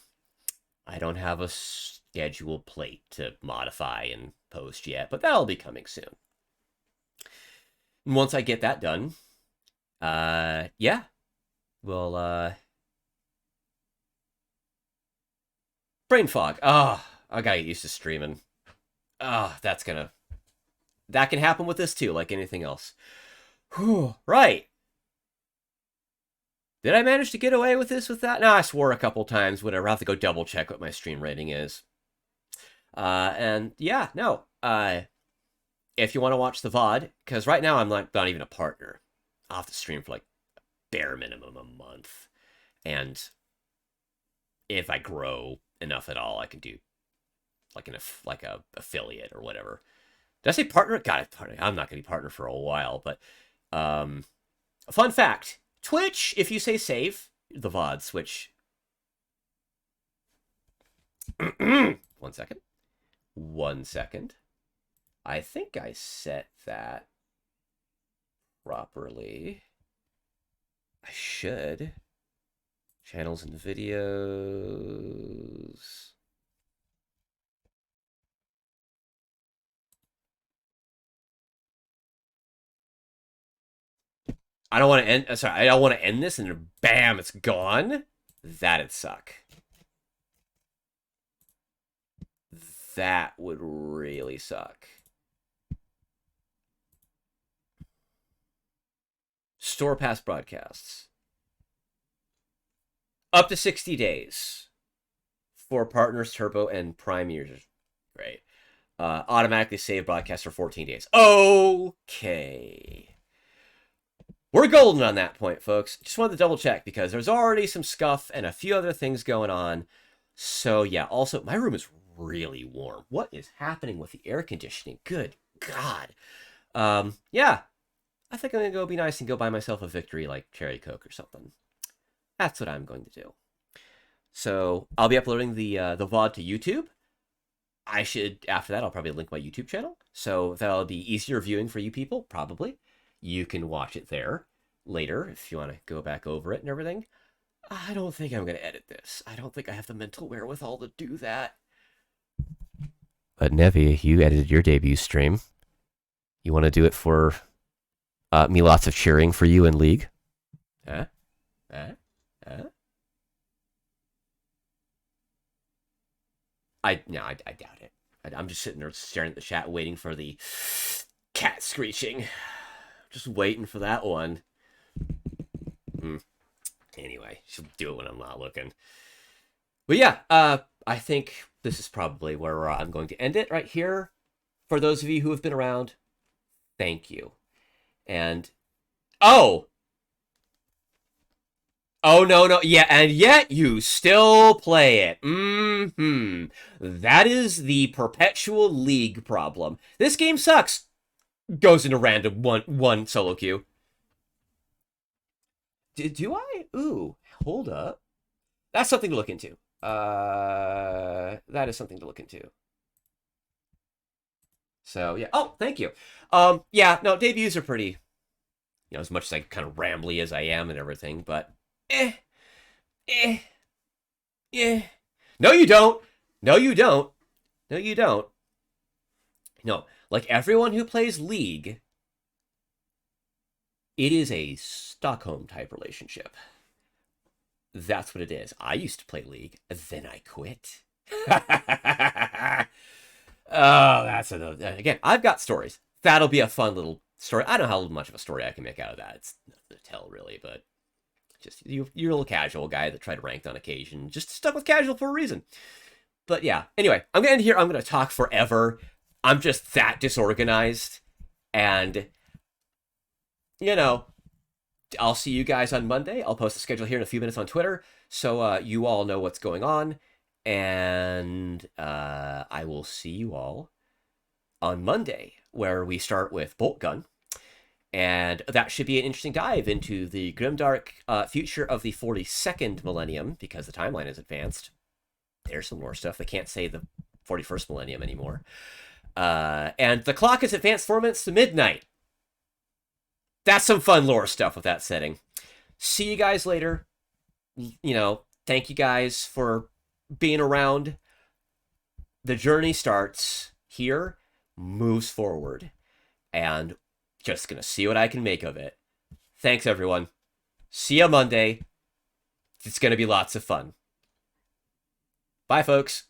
I don't have a scheduled plate to modify and post yet, but that'll be coming soon. And once I get that done, yeah, we'll, brain fog. Oh, I gotta get used to streaming. Oh, that can happen with this too, like anything else. Whew, right. Did I manage to get away with this with that? No, I swore a couple times, whatever. I'll have to go double check what my stream rating is. And yeah, no. If you want to watch the VOD, because right now I'm not even a partner. I'll have to stream for like bare minimum a month. And if I grow enough at all, I can do like a affiliate or whatever. Did I say partner? God, I'm not going to be partner for a while, but a fun fact. Twitch, if you say save, the VOD switch. 1 second. 1 second. I think I set that properly. I should. Channels and videos. I don't want to end. Sorry, I don't want to end this and then bam, it's gone. That'd suck. That would really suck. Store past broadcasts. Up to 60 days for partners, Turbo, and Prime users. Great. Automatically save broadcasts for 14 days. Okay. We're golden on that point, folks. Just wanted to double check because there's already some scuff and a few other things going on. So yeah, also my room is really warm. What is happening with the air conditioning? Good God. Yeah, I think I'm gonna go be nice and go buy myself a Victory like Cherry Coke or something. That's what I'm going to do. So I'll be uploading the VOD to YouTube. I should, after that, I'll probably link my YouTube channel. So that'll be easier viewing for you people, probably. You can watch it there later if you want to go back over it and everything. I don't think I'm going to edit this. I don't think I have the mental wherewithal to do that. But Nevi, you edited your debut stream. You want to do it for me lots of cheering for you in League? I doubt it. I'm just sitting there staring at the chat waiting for the cat screeching. Just waiting for that one. Anyway, she'll do it when I'm not looking. But yeah, I think this is probably where I'm going to end it right here. For those of you who have been around, thank you. And, oh, no. Yeah, and yet you still play it. That is the perpetual League problem. This game sucks. Goes into random one solo queue. Do I? Ooh, hold up. That's something to look into. That is something to look into. So yeah. Oh, thank you. Yeah. No, debuts are pretty. As much as I kind of rambly as I am and everything, but No, you don't. No, you don't. No, you don't. No. Like everyone who plays League, it is a Stockholm-type relationship. That's what it is. I used to play League, then I quit. Oh, that's another... Again, I've got stories. That'll be a fun little story. I don't know how much of a story I can make out of that. It's nothing to tell, really, but... Just, you're a little casual guy that tried ranked on occasion. Just stuck with casual for a reason. But yeah, anyway, I'm going to end here. I'm going to talk forever. I'm just that disorganized. And, I'll see you guys on Monday. I'll post the schedule here in a few minutes on Twitter. So you all know what's going on. And I will see you all on Monday, where we start with Bolt Gun. And that should be an interesting dive into the grimdark future of the 42nd millennium, because the timeline is advanced. There's some more stuff. They can't say the 41st millennium anymore. And the clock is advanced 4 minutes to midnight. That's some fun lore stuff with that setting. See you guys later. Thank you guys for being around. the journey starts here, moves forward, and just gonna see what I can make of it. Thanks, everyone. See you Monday. It's gonna be lots of fun. Bye, folks.